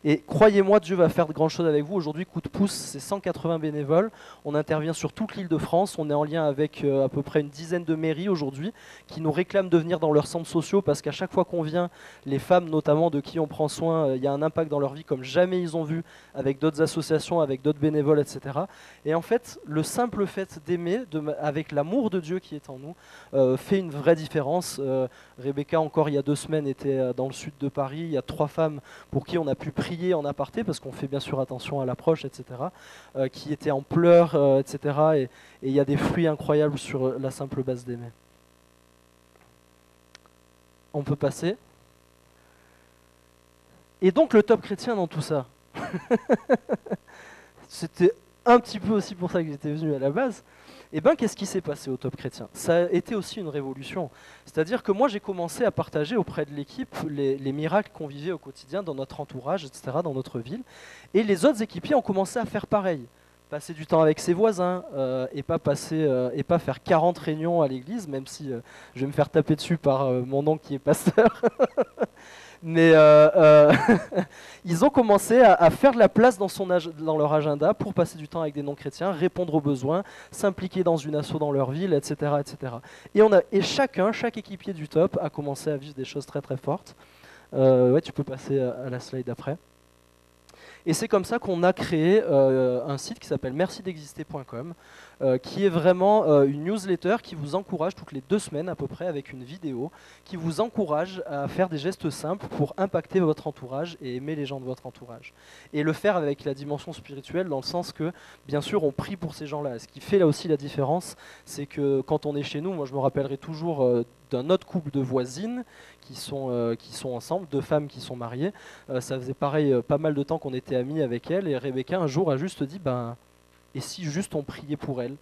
B: Et croyez-moi, Dieu va faire de grandes choses avec vous. Aujourd'hui, Coup de pouce, c'est 180 bénévoles. On intervient sur toute l'île de France. On est en lien avec à peu près une dizaine de mairies aujourd'hui qui nous réclament de venir dans leurs centres sociaux parce qu'à chaque fois qu'on vient, les femmes notamment de qui on prend soin, il y a un impact dans leur vie comme jamais ils ont vu avec d'autres associations, avec d'autres bénévoles, etc. Et en fait, le simple fait d'aimer, avec l'amour de Dieu qui est en nous, fait une vraie différence. Rebecca, encore il y a 2 semaines, était dans le sud de Paris. Il y a 3 femmes pour qui on a pu prier prier en aparté, parce qu'on fait bien sûr attention à l'approche, etc., qui était en pleurs, etc. Et il y a des fruits incroyables sur la simple base d'aimer. On peut passer. Et donc le top chrétien dans tout ça. C'était un petit peu aussi pour ça que j'étais venu à la base. Et bien, qu'est-ce qui s'est passé au top chrétien? Ça a été aussi une révolution. C'est-à-dire que moi, j'ai commencé à partager auprès de l'équipe les miracles qu'on vivait au quotidien dans notre entourage, etc., dans notre ville. Et les autres équipiers ont commencé à faire pareil. Passer du temps avec ses voisins et pas faire 40 réunions à l'église, même si je vais me faire taper dessus par mon oncle qui est pasteur. Mais ils ont commencé à faire de la place dans leur agenda pour passer du temps avec des non-chrétiens, répondre aux besoins, s'impliquer dans une asso dans leur ville, etc. etc. Et chaque équipier du top a commencé à vivre des choses très très fortes. Ouais, tu peux passer à la slide d'après. Et c'est comme ça qu'on a créé un site qui s'appelle mercidexister.com, qui est vraiment une newsletter qui vous encourage toutes les 2 semaines à peu près avec une vidéo, qui vous encourage à faire des gestes simples pour impacter votre entourage et aimer les gens de votre entourage. Et le faire avec la dimension spirituelle, dans le sens que, bien sûr, on prie pour ces gens-là. Ce qui fait là aussi la différence, c'est que quand on est chez nous, moi je me rappellerai toujours d'un autre couple de voisines qui sont ensemble, 2 femmes qui sont mariées. Ça faisait pareil pas mal de temps qu'on était amis avec elles, et Rebecca un jour a juste dit et si juste on priait pour elle?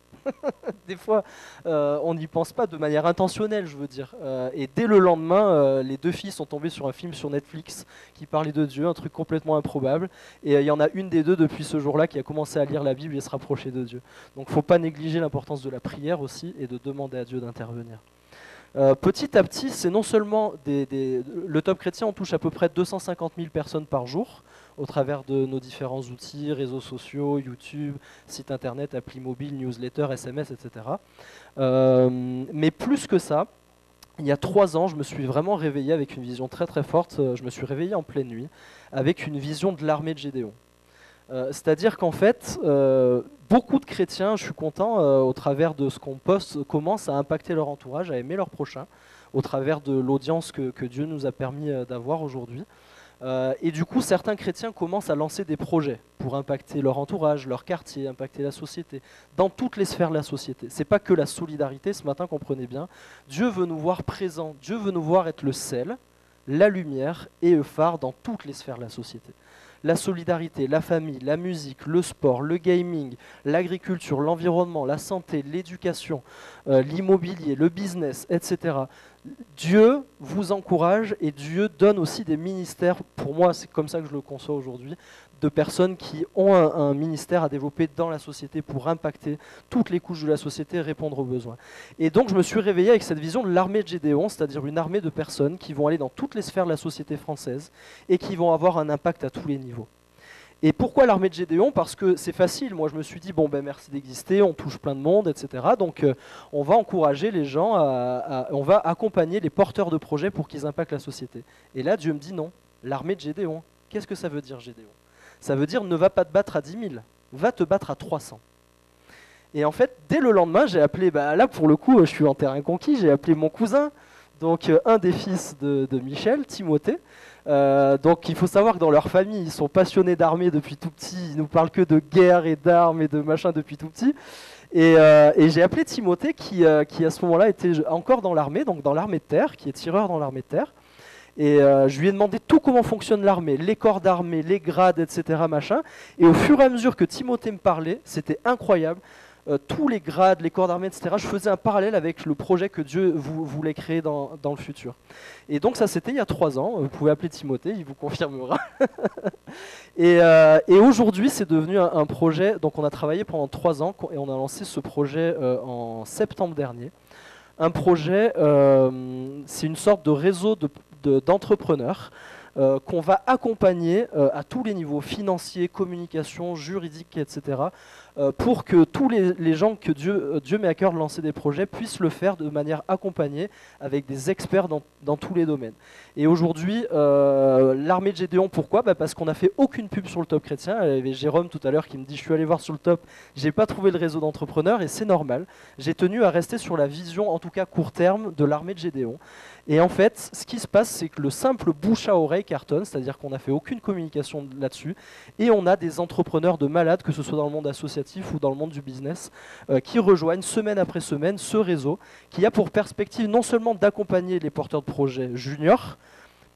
B: Des fois, on n'y pense pas de manière intentionnelle, je veux dire. Et dès le lendemain, les 2 filles sont tombées sur un film sur Netflix qui parlait de Dieu, un truc complètement improbable. Et il y en a une des 2 depuis ce jour-là qui a commencé à lire la Bible et se rapprocher de Dieu. Donc il ne faut pas négliger l'importance de la prière aussi et de demander à Dieu d'intervenir. Petit à petit, c'est non seulement le top chrétien, on touche à peu près 250 000 personnes par jour au travers de nos différents outils, réseaux sociaux, YouTube, site internet, appli mobile, newsletter, SMS, etc. Mais plus que ça, il y a 3 ans, je me suis vraiment réveillé avec une vision très très forte. Je me suis réveillé en pleine nuit avec une vision de l'armée de Gédéon. C'est-à-dire qu'en fait, beaucoup de chrétiens, je suis content, au travers de ce qu'on poste, commencent à impacter leur entourage, à aimer leur prochain, au travers de l'audience que Dieu nous a permis d'avoir aujourd'hui. Et du coup, certains chrétiens commencent à lancer des projets pour impacter leur entourage, leur quartier, impacter la société, dans toutes les sphères de la société. Ce n'est pas que la solidarité, ce matin, comprenez bien. Dieu veut nous voir présents, Dieu veut nous voir être le sel, la lumière et le phare dans toutes les sphères de la société. La solidarité, la famille, la musique, le sport, le gaming, l'agriculture, l'environnement, la santé, l'éducation, l'immobilier, le business, etc. Dieu vous encourage et Dieu donne aussi des ministères, pour moi c'est comme ça que je le conçois aujourd'hui, de personnes qui ont un ministère à développer dans la société pour impacter toutes les couches de la société et répondre aux besoins. Et donc je me suis réveillé avec cette vision de l'armée de Gédéon, c'est-à-dire une armée de personnes qui vont aller dans toutes les sphères de la société française et qui vont avoir un impact à tous les niveaux. Et pourquoi l'armée de Gédéon? Parce que c'est facile, moi je me suis dit, merci d'exister, on touche plein de monde, etc. Donc on va encourager les gens, on va accompagner les porteurs de projets pour qu'ils impactent la société. Et là Dieu me dit non, l'armée de Gédéon. Qu'est-ce que ça veut dire Gédéon? Ça veut dire ne va pas te battre à 10 000, va te battre à 300. Et en fait, dès le lendemain, j'ai appelé, là pour le coup, je suis en terrain conquis, j'ai appelé mon cousin, donc un des fils de Michel, Timothée. Donc il faut savoir que dans leur famille, ils sont passionnés d'armée depuis tout petit, ils nous parlent que de guerre et d'armes et de machin depuis tout petit. Et j'ai appelé Timothée qui à ce moment-là était encore dans l'armée, donc dans l'armée de terre, qui est tireur dans l'armée de terre. Et je lui ai demandé tout comment fonctionne l'armée, les corps d'armée, les grades, etc. machin. Et au fur et à mesure que Timothée me parlait, c'était incroyable. Tous les grades, les corps d'armée, etc. Je faisais un parallèle avec le projet que Dieu voulait créer dans le futur. Et donc ça, c'était il y a 3 ans. Vous pouvez appeler Timothée, il vous confirmera. Et aujourd'hui, c'est devenu un projet. Donc on a travaillé pendant 3 ans et on a lancé ce projet en septembre dernier. Un projet, c'est une sorte de réseau d'entrepreneurs qu'on va accompagner à tous les niveaux, financiers, communication, juridique, etc., pour que tous les gens que Dieu met à cœur de lancer des projets puissent le faire de manière accompagnée avec des experts dans tous les domaines. Et aujourd'hui, l'armée de Gédéon, pourquoi ? Parce qu'on n'a fait aucune pub sur le Top Chrétien. Il y avait Jérôme tout à l'heure qui me dit « je suis allé voir sur le Top, j'ai pas trouvé le réseau d'entrepreneurs » et c'est normal. J'ai tenu à rester sur la vision, en tout cas court terme, de l'armée de Gédéon. Et en fait, ce qui se passe, c'est que le simple bouche à oreille cartonne, c'est-à-dire qu'on n'a fait aucune communication là-dessus, et on a des entrepreneurs de malades, que ce soit dans le monde associatif ou dans le monde du business, qui rejoignent semaine après semaine ce réseau, qui a pour perspective non seulement d'accompagner les porteurs de projets juniors,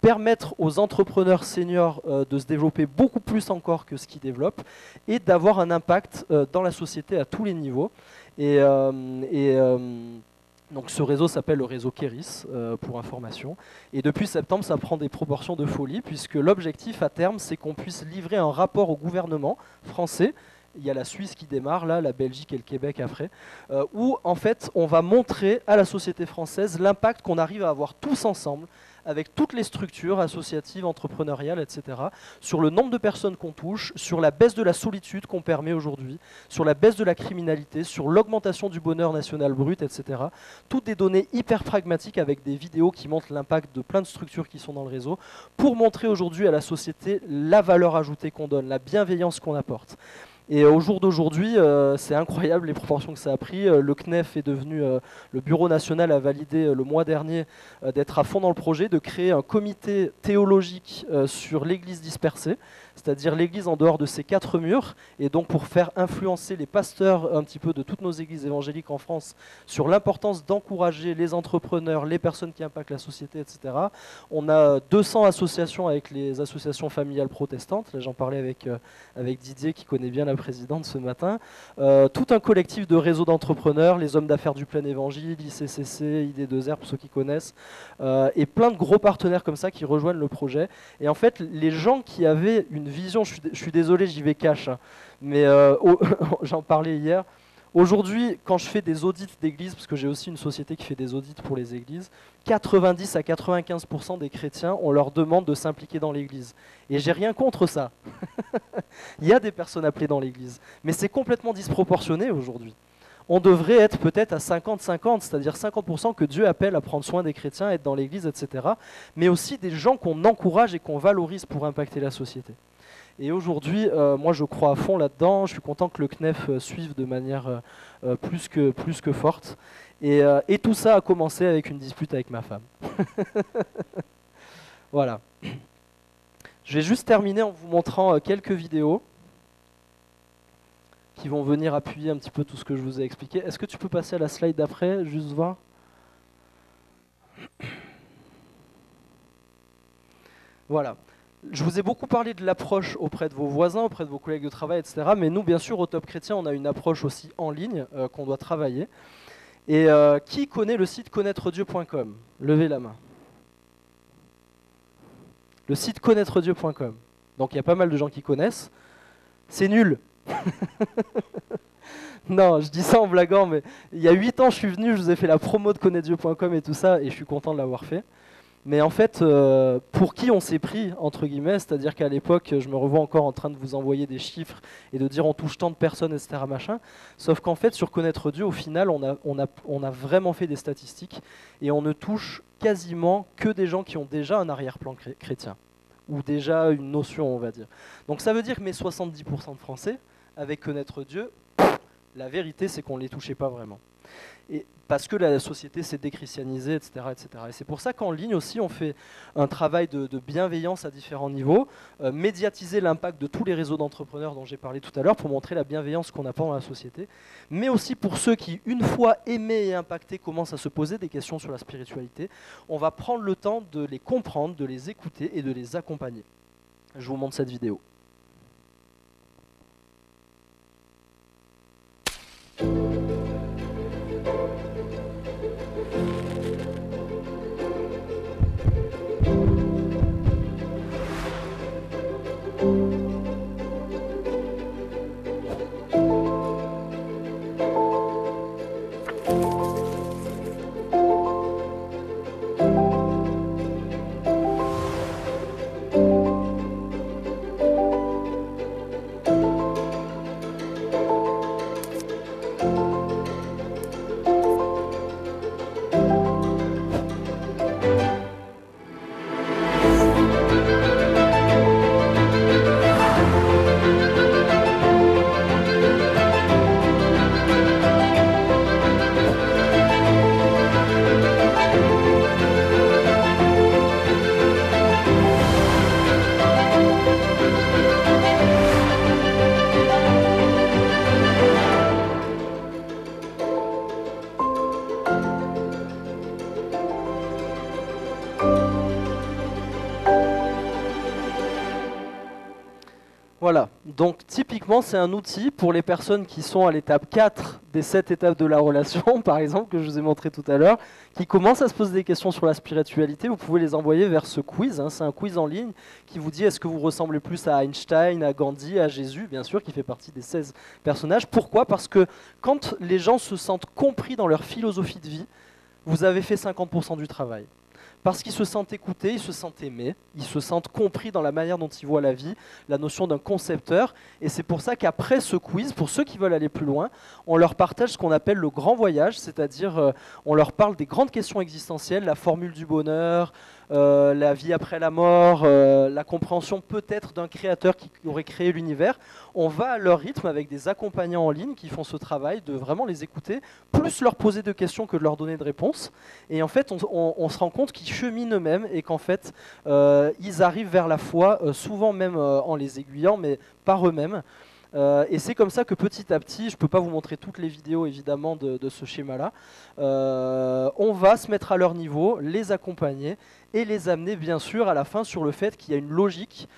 B: permettre aux entrepreneurs seniors de se développer beaucoup plus encore que ce qu'ils développent, et d'avoir un impact dans la société à tous les niveaux. Donc ce réseau s'appelle le réseau Kéris, pour information. Et depuis septembre, ça prend des proportions de folie, puisque l'objectif à terme, c'est qu'on puisse livrer un rapport au gouvernement français. Il y a la Suisse qui démarre, là, la Belgique et le Québec après, où en fait, on va montrer à la société française l'impact qu'on arrive à avoir tous ensemble, avec toutes les structures associatives, entrepreneuriales, etc., sur le nombre de personnes qu'on touche, sur la baisse de la solitude qu'on permet aujourd'hui, sur la baisse de la criminalité, sur l'augmentation du bonheur national brut, etc. Toutes des données hyper pragmatiques avec des vidéos qui montrent l'impact de plein de structures qui sont dans le réseau, pour montrer aujourd'hui à la société la valeur ajoutée qu'on donne, la bienveillance qu'on apporte. Et au jour d'aujourd'hui, c'est incroyable les proportions que ça a pris. Le CNEF est devenu, le Bureau national a validé le mois dernier d'être à fond dans le projet, de créer un comité théologique sur l'Église dispersée, c'est-à-dire l'Église en dehors de ses 4 murs, et donc pour faire influencer les pasteurs un petit peu de toutes nos églises évangéliques en France sur l'importance d'encourager les entrepreneurs, les personnes qui impactent la société, etc. On a 200 associations avec les associations familiales protestantes. Là, j'en parlais avec Didier qui connaît bien la présidente ce matin. Tout un collectif de réseaux d'entrepreneurs, les hommes d'affaires du plein évangile, ICCC, ID2R pour ceux qui connaissent, et plein de gros partenaires comme ça qui rejoignent le projet. Et en fait, les gens qui avaient une vision, je suis désolé, j'y vais cash, hein, mais j'en parlais hier. Aujourd'hui, quand je fais des audits d'églises, parce que j'ai aussi une société qui fait des audits pour les églises, 90 à 95% des chrétiens, on leur demande de s'impliquer dans l'église. Et j'ai rien contre ça. Il y a des personnes appelées dans l'église, mais c'est complètement disproportionné aujourd'hui. On devrait être peut-être à 50-50, c'est-à-dire 50% que Dieu appelle à prendre soin des chrétiens, être dans l'église, etc. Mais aussi des gens qu'on encourage et qu'on valorise pour impacter la société. Et aujourd'hui, moi je crois à fond là-dedans, je suis content que le CNEF suive de manière plus que forte. Et tout ça a commencé avec une dispute avec ma femme. Voilà. Je vais juste terminer en vous montrant quelques vidéos qui vont venir appuyer un petit peu tout ce que je vous ai expliqué. Est-ce que tu peux passer à la slide d'après, juste voir ? Voilà. Je vous ai beaucoup parlé de l'approche auprès de vos voisins, auprès de vos collègues de travail, etc. Mais nous, bien sûr, au Top Chrétien, on a une approche aussi en ligne qu'on doit travailler. Et qui connaît le site connaîtredieu.com ? Levez la main. Le site connaîtredieu.com. Donc il y a pas mal de gens qui connaissent. C'est nul. Non, je dis ça en blaguant, mais il y a 8 ans, je suis venu, je vous ai fait la promo de connaîtredieu.com et tout ça, et je suis content de l'avoir fait. Mais en fait, pour qui on s'est pris, entre guillemets, c'est-à-dire qu'à l'époque, je me revois encore en train de vous envoyer des chiffres et de dire on touche tant de personnes, etc. Machin. Sauf qu'en fait, sur Connaître Dieu, au final, on a vraiment fait des statistiques et on ne touche quasiment que des gens qui ont déjà un arrière-plan chrétien ou déjà une notion, on va dire. Donc ça veut dire que mes 70% de Français, avec Connaître Dieu, la vérité, c'est qu'on ne les touchait pas vraiment. Et parce que la société s'est déchristianisée, etc., etc. Et c'est pour ça qu'en ligne aussi, on fait un travail de bienveillance à différents niveaux, médiatiser l'impact de tous les réseaux d'entrepreneurs dont j'ai parlé tout à l'heure pour montrer la bienveillance qu'on apporte dans la société, mais aussi pour ceux qui, une fois aimés et impactés, commencent à se poser des questions sur la spiritualité, on va prendre le temps de les comprendre, de les écouter et de les accompagner. Je vous montre cette vidéo. Donc typiquement, c'est un outil pour les personnes qui sont à l'étape 4 des 7 étapes de la relation, par exemple, que je vous ai montré tout à l'heure, qui commencent à se poser des questions sur la spiritualité. Vous pouvez les envoyer vers ce quiz. C'est un quiz en ligne qui vous dit est-ce que vous ressemblez plus à Einstein, à Gandhi, à Jésus, bien sûr, qui fait partie des 16 personnages. Pourquoi ? Parce que quand les gens se sentent compris dans leur philosophie de vie, vous avez fait 50% du travail. Parce qu'ils se sentent écoutés, ils se sentent aimés, ils se sentent compris dans la manière dont ils voient la vie, la notion d'un concepteur. Et c'est pour ça qu'après ce quiz, pour ceux qui veulent aller plus loin, on leur partage ce qu'on appelle le grand voyage, c'est-à-dire on leur parle des grandes questions existentielles, la formule du bonheur, la vie après la mort, la compréhension peut-être d'un créateur qui aurait créé l'univers. On va à leur rythme avec des accompagnants en ligne qui font ce travail de vraiment les écouter, plus leur poser de questions que de leur donner de réponses. Et en fait, on se rend compte qu'ils cheminent eux-mêmes et qu'en fait, ils arrivent vers la foi, souvent même en les aiguillant, mais par eux-mêmes. Et c'est comme ça que petit à petit, je ne peux pas vous montrer toutes les vidéos évidemment de ce schéma-là, on va se mettre à leur niveau, les accompagner et les amener bien sûr à la fin sur le fait qu'il y a une logique,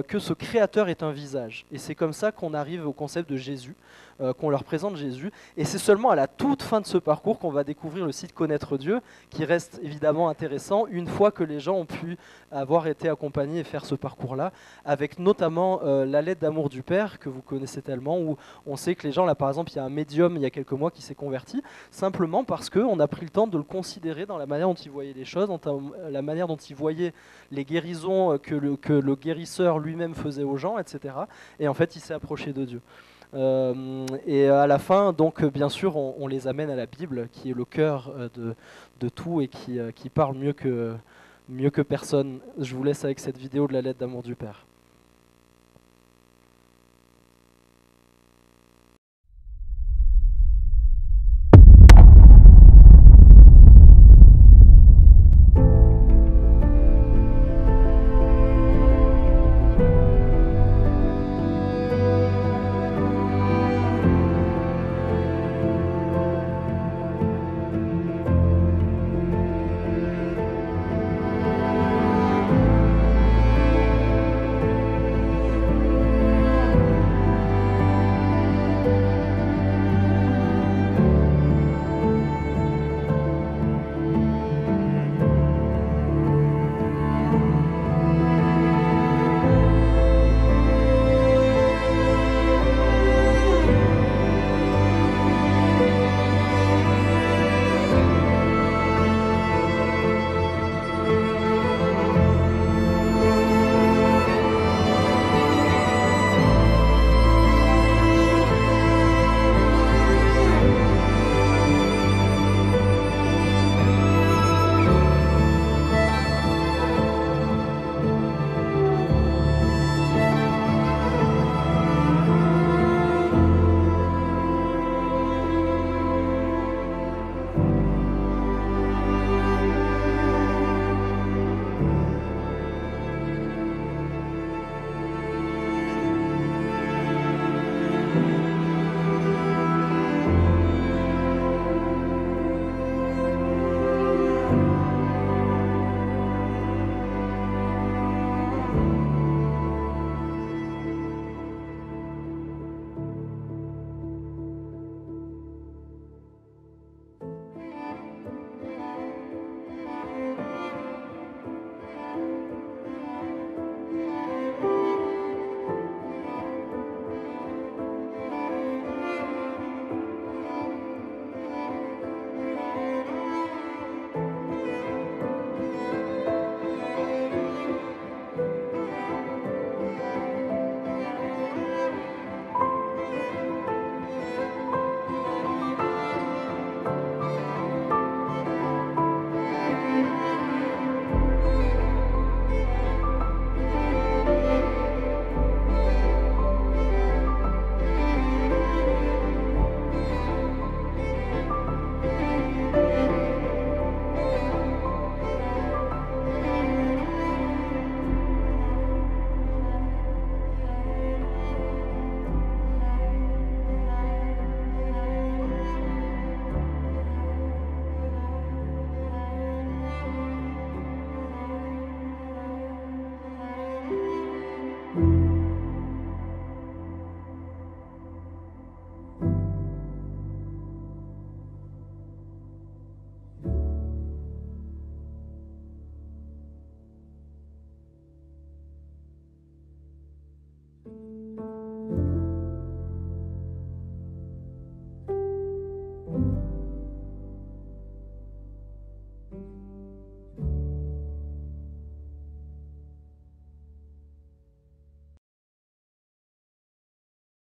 B: que ce créateur est un visage. Et c'est comme ça qu'on arrive au concept de Jésus, qu'on leur présente Jésus. Et c'est seulement à la toute fin de ce parcours qu'on va découvrir le site Connaître Dieu, qui reste évidemment intéressant une fois que les gens ont pu avoir été accompagnés et faire ce parcours-là, avec notamment la lettre d'amour du Père, que vous connaissez tellement, où on sait que les gens, là par exemple, il y a un médium il y a quelques mois qui s'est converti, simplement parce qu'on a pris le temps de le considérer dans la manière dont il voyait les choses, dans la manière dont il voyait les guérisons que le guérisseur lui-même faisait aux gens, etc. Et en fait, il s'est approché de Dieu. Et à la fin, donc bien sûr, on les amène à la Bible, qui est le cœur de tout et qui parle mieux que personne. Je vous laisse avec cette vidéo de la lettre d'amour du Père.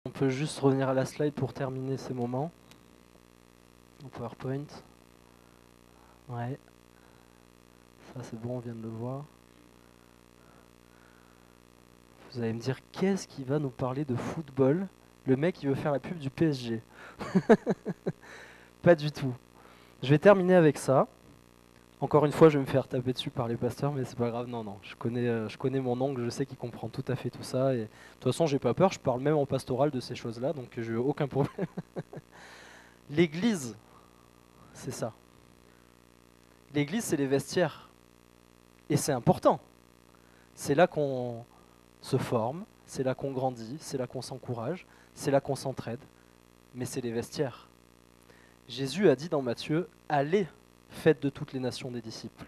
B: On peut juste revenir à la slide pour terminer ces moments. Au PowerPoint. Ouais. Ça c'est bon, on vient de le voir. Vous allez me dire, qu'est-ce qui va nous parler de football? Le mec, il veut faire la pub du PSG. Pas du tout. Je vais terminer avec ça. Encore une fois, je vais me faire taper dessus par les pasteurs, mais c'est pas grave. Non, je connais mon oncle, je sais qu'il comprend tout à fait tout ça. Et de toute façon, j'ai pas peur. Je parle même en pastoral de ces choses-là, donc j'ai aucun problème. L'église, c'est ça. L'église, c'est les vestiaires. Et c'est important. C'est là qu'on se forme, c'est là qu'on grandit, c'est là qu'on s'encourage, c'est là qu'on s'entraide. Mais c'est les vestiaires. Jésus a dit dans Matthieu, allez, faites de toutes les nations des disciples.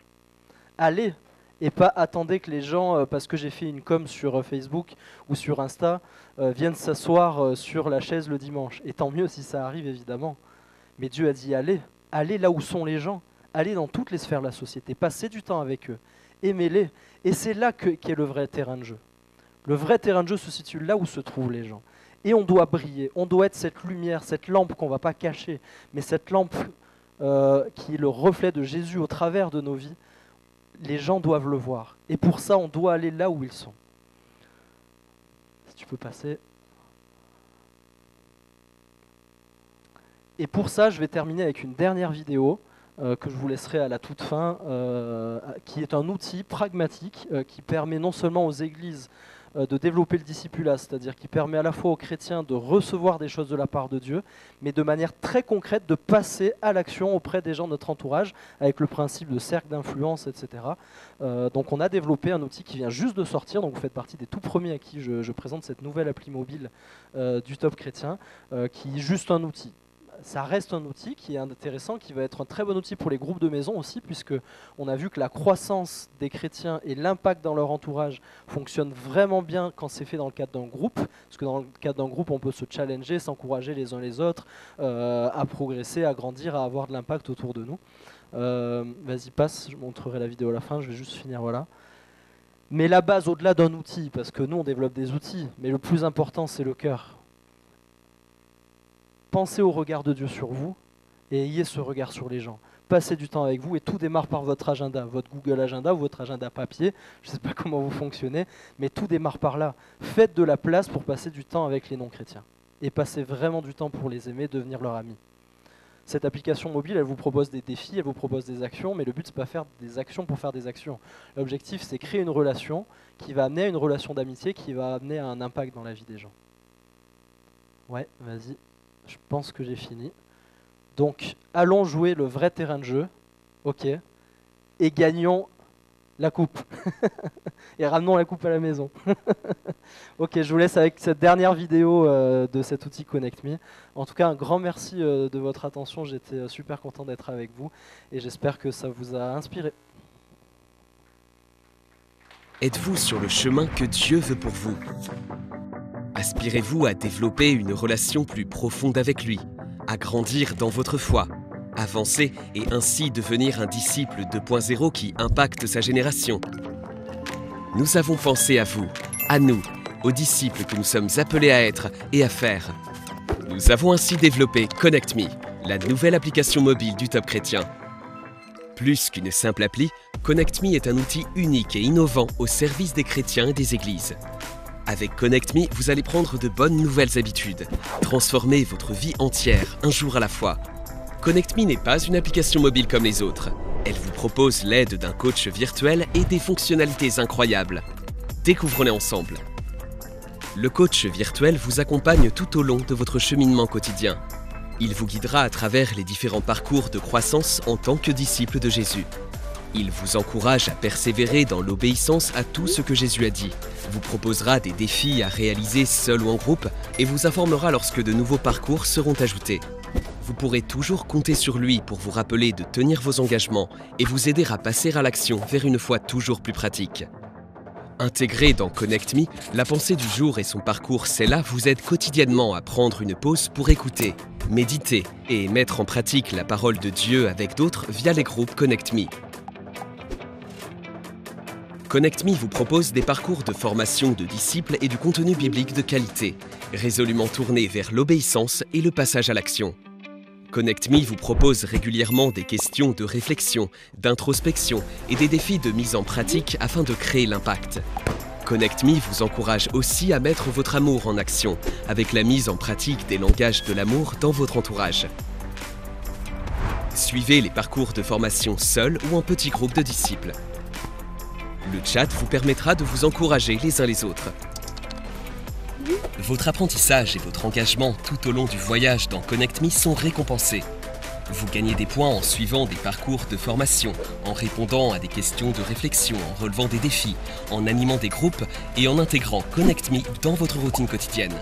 B: Allez, et pas attendez que les gens, parce que j'ai fait une com sur Facebook ou sur Insta, viennent s'asseoir sur la chaise le dimanche. Et tant mieux si ça arrive, évidemment. Mais Dieu a dit, allez là où sont les gens, allez dans toutes les sphères de la société, passez du temps avec eux, aimez-les. Et c'est là qu'est le vrai terrain de jeu. Le vrai terrain de jeu se situe là où se trouvent les gens. Et on doit briller, on doit être cette lumière, cette lampe qu'on ne va pas cacher, mais cette lampe qui est le reflet de Jésus au travers de nos vies. Les gens doivent le voir. Et pour ça, on doit aller là où ils sont. Si tu peux passer. Et pour ça, je vais terminer avec une dernière vidéo que je vous laisserai à la toute fin, qui est un outil pragmatique qui permet non seulement aux églises de développer le discipulat, c'est-à-dire qui permet à la fois aux chrétiens de recevoir des choses de la part de Dieu, mais de manière très concrète de passer à l'action auprès des gens de notre entourage, avec le principe de cercle d'influence, etc. Donc on a développé un outil qui vient juste de sortir, donc vous faites partie des tout premiers à qui je présente cette nouvelle appli mobile du Top Chrétien, qui est juste un outil. Ça reste un outil qui est intéressant, qui va être un très bon outil pour les groupes de maison aussi, puisque on a vu que la croissance des chrétiens et l'impact dans leur entourage fonctionnent vraiment bien quand c'est fait dans le cadre d'un groupe, parce que dans le cadre d'un groupe, on peut se challenger, s'encourager les uns les autres, à progresser, à grandir, à avoir de l'impact autour de nous. Vas-y, passe, je montrerai la vidéo à la fin, je vais juste finir, voilà. Mais la base, au-delà d'un outil, parce que nous, on développe des outils, mais le plus important, c'est le cœur. Pensez au regard de Dieu sur vous et ayez ce regard sur les gens. Passez du temps avec vous et tout démarre par votre agenda, votre Google Agenda ou votre agenda papier. Je ne sais pas comment vous fonctionnez, mais tout démarre par là. Faites de la place pour passer du temps avec les non-chrétiens et passez vraiment du temps pour les aimer, devenir leurs amis. Cette application mobile, elle vous propose des défis, elle vous propose des actions, mais le but, c'est pas faire des actions pour faire des actions. L'objectif, c'est créer une relation qui va amener à une relation d'amitié, qui va amener à un impact dans la vie des gens. Ouais, vas-y. Je pense que j'ai fini. Donc, allons jouer le vrai terrain de jeu, ok, et gagnons la coupe. Et ramenons la coupe à la maison. Ok, je vous laisse avec cette dernière vidéo de cet outil Connect Me. En tout cas, un grand merci de votre attention. J'étais super content d'être avec vous et j'espère que ça vous a inspiré.
D: Êtes-vous sur le chemin que Dieu veut pour vous? Aspirez-vous à développer une relation plus profonde avec lui, à grandir dans votre foi, avancer et ainsi devenir un disciple 2.0 qui impacte sa génération? Nous avons pensé à vous, à nous, aux disciples que nous sommes appelés à être et à faire. Nous avons ainsi développé Connect Me, la nouvelle application mobile du Top Chrétien. Plus qu'une simple appli, Connect Me est un outil unique et innovant au service des chrétiens et des églises. Avec Connect Me, vous allez prendre de bonnes nouvelles habitudes, transformer votre vie entière, un jour à la fois. Connect Me n'est pas une application mobile comme les autres. Elle vous propose l'aide d'un coach virtuel et des fonctionnalités incroyables. Découvrons-les ensemble. Le coach virtuel vous accompagne tout au long de votre cheminement quotidien. Il vous guidera à travers les différents parcours de croissance en tant que disciple de Jésus. Il vous encourage à persévérer dans l'obéissance à tout ce que Jésus a dit, vous proposera des défis à réaliser seul ou en groupe et vous informera lorsque de nouveaux parcours seront ajoutés. Vous pourrez toujours compter sur lui pour vous rappeler de tenir vos engagements et vous aider à passer à l'action vers une foi toujours plus pratique. Intégré dans Connect Me, la pensée du jour et son parcours Selah vous aident quotidiennement à prendre une pause pour écouter, méditer et mettre en pratique la parole de Dieu avec d'autres via les groupes Connect Me. Connect Me vous propose des parcours de formation de disciples et du contenu biblique de qualité, résolument tournés vers l'obéissance et le passage à l'action. Connect Me vous propose régulièrement des questions de réflexion, d'introspection et des défis de mise en pratique afin de créer l'impact. Connect Me vous encourage aussi à mettre votre amour en action, avec la mise en pratique des langages de l'amour dans votre entourage. Suivez les parcours de formation seul ou en petit groupe de disciples. Le chat vous permettra de vous encourager les uns les autres. Votre apprentissage et votre engagement tout au long du voyage dans Connect Me sont récompensés. Vous gagnez des points en suivant des parcours de formation, en répondant à des questions de réflexion, en relevant des défis, en animant des groupes et en intégrant Connect Me dans votre routine quotidienne.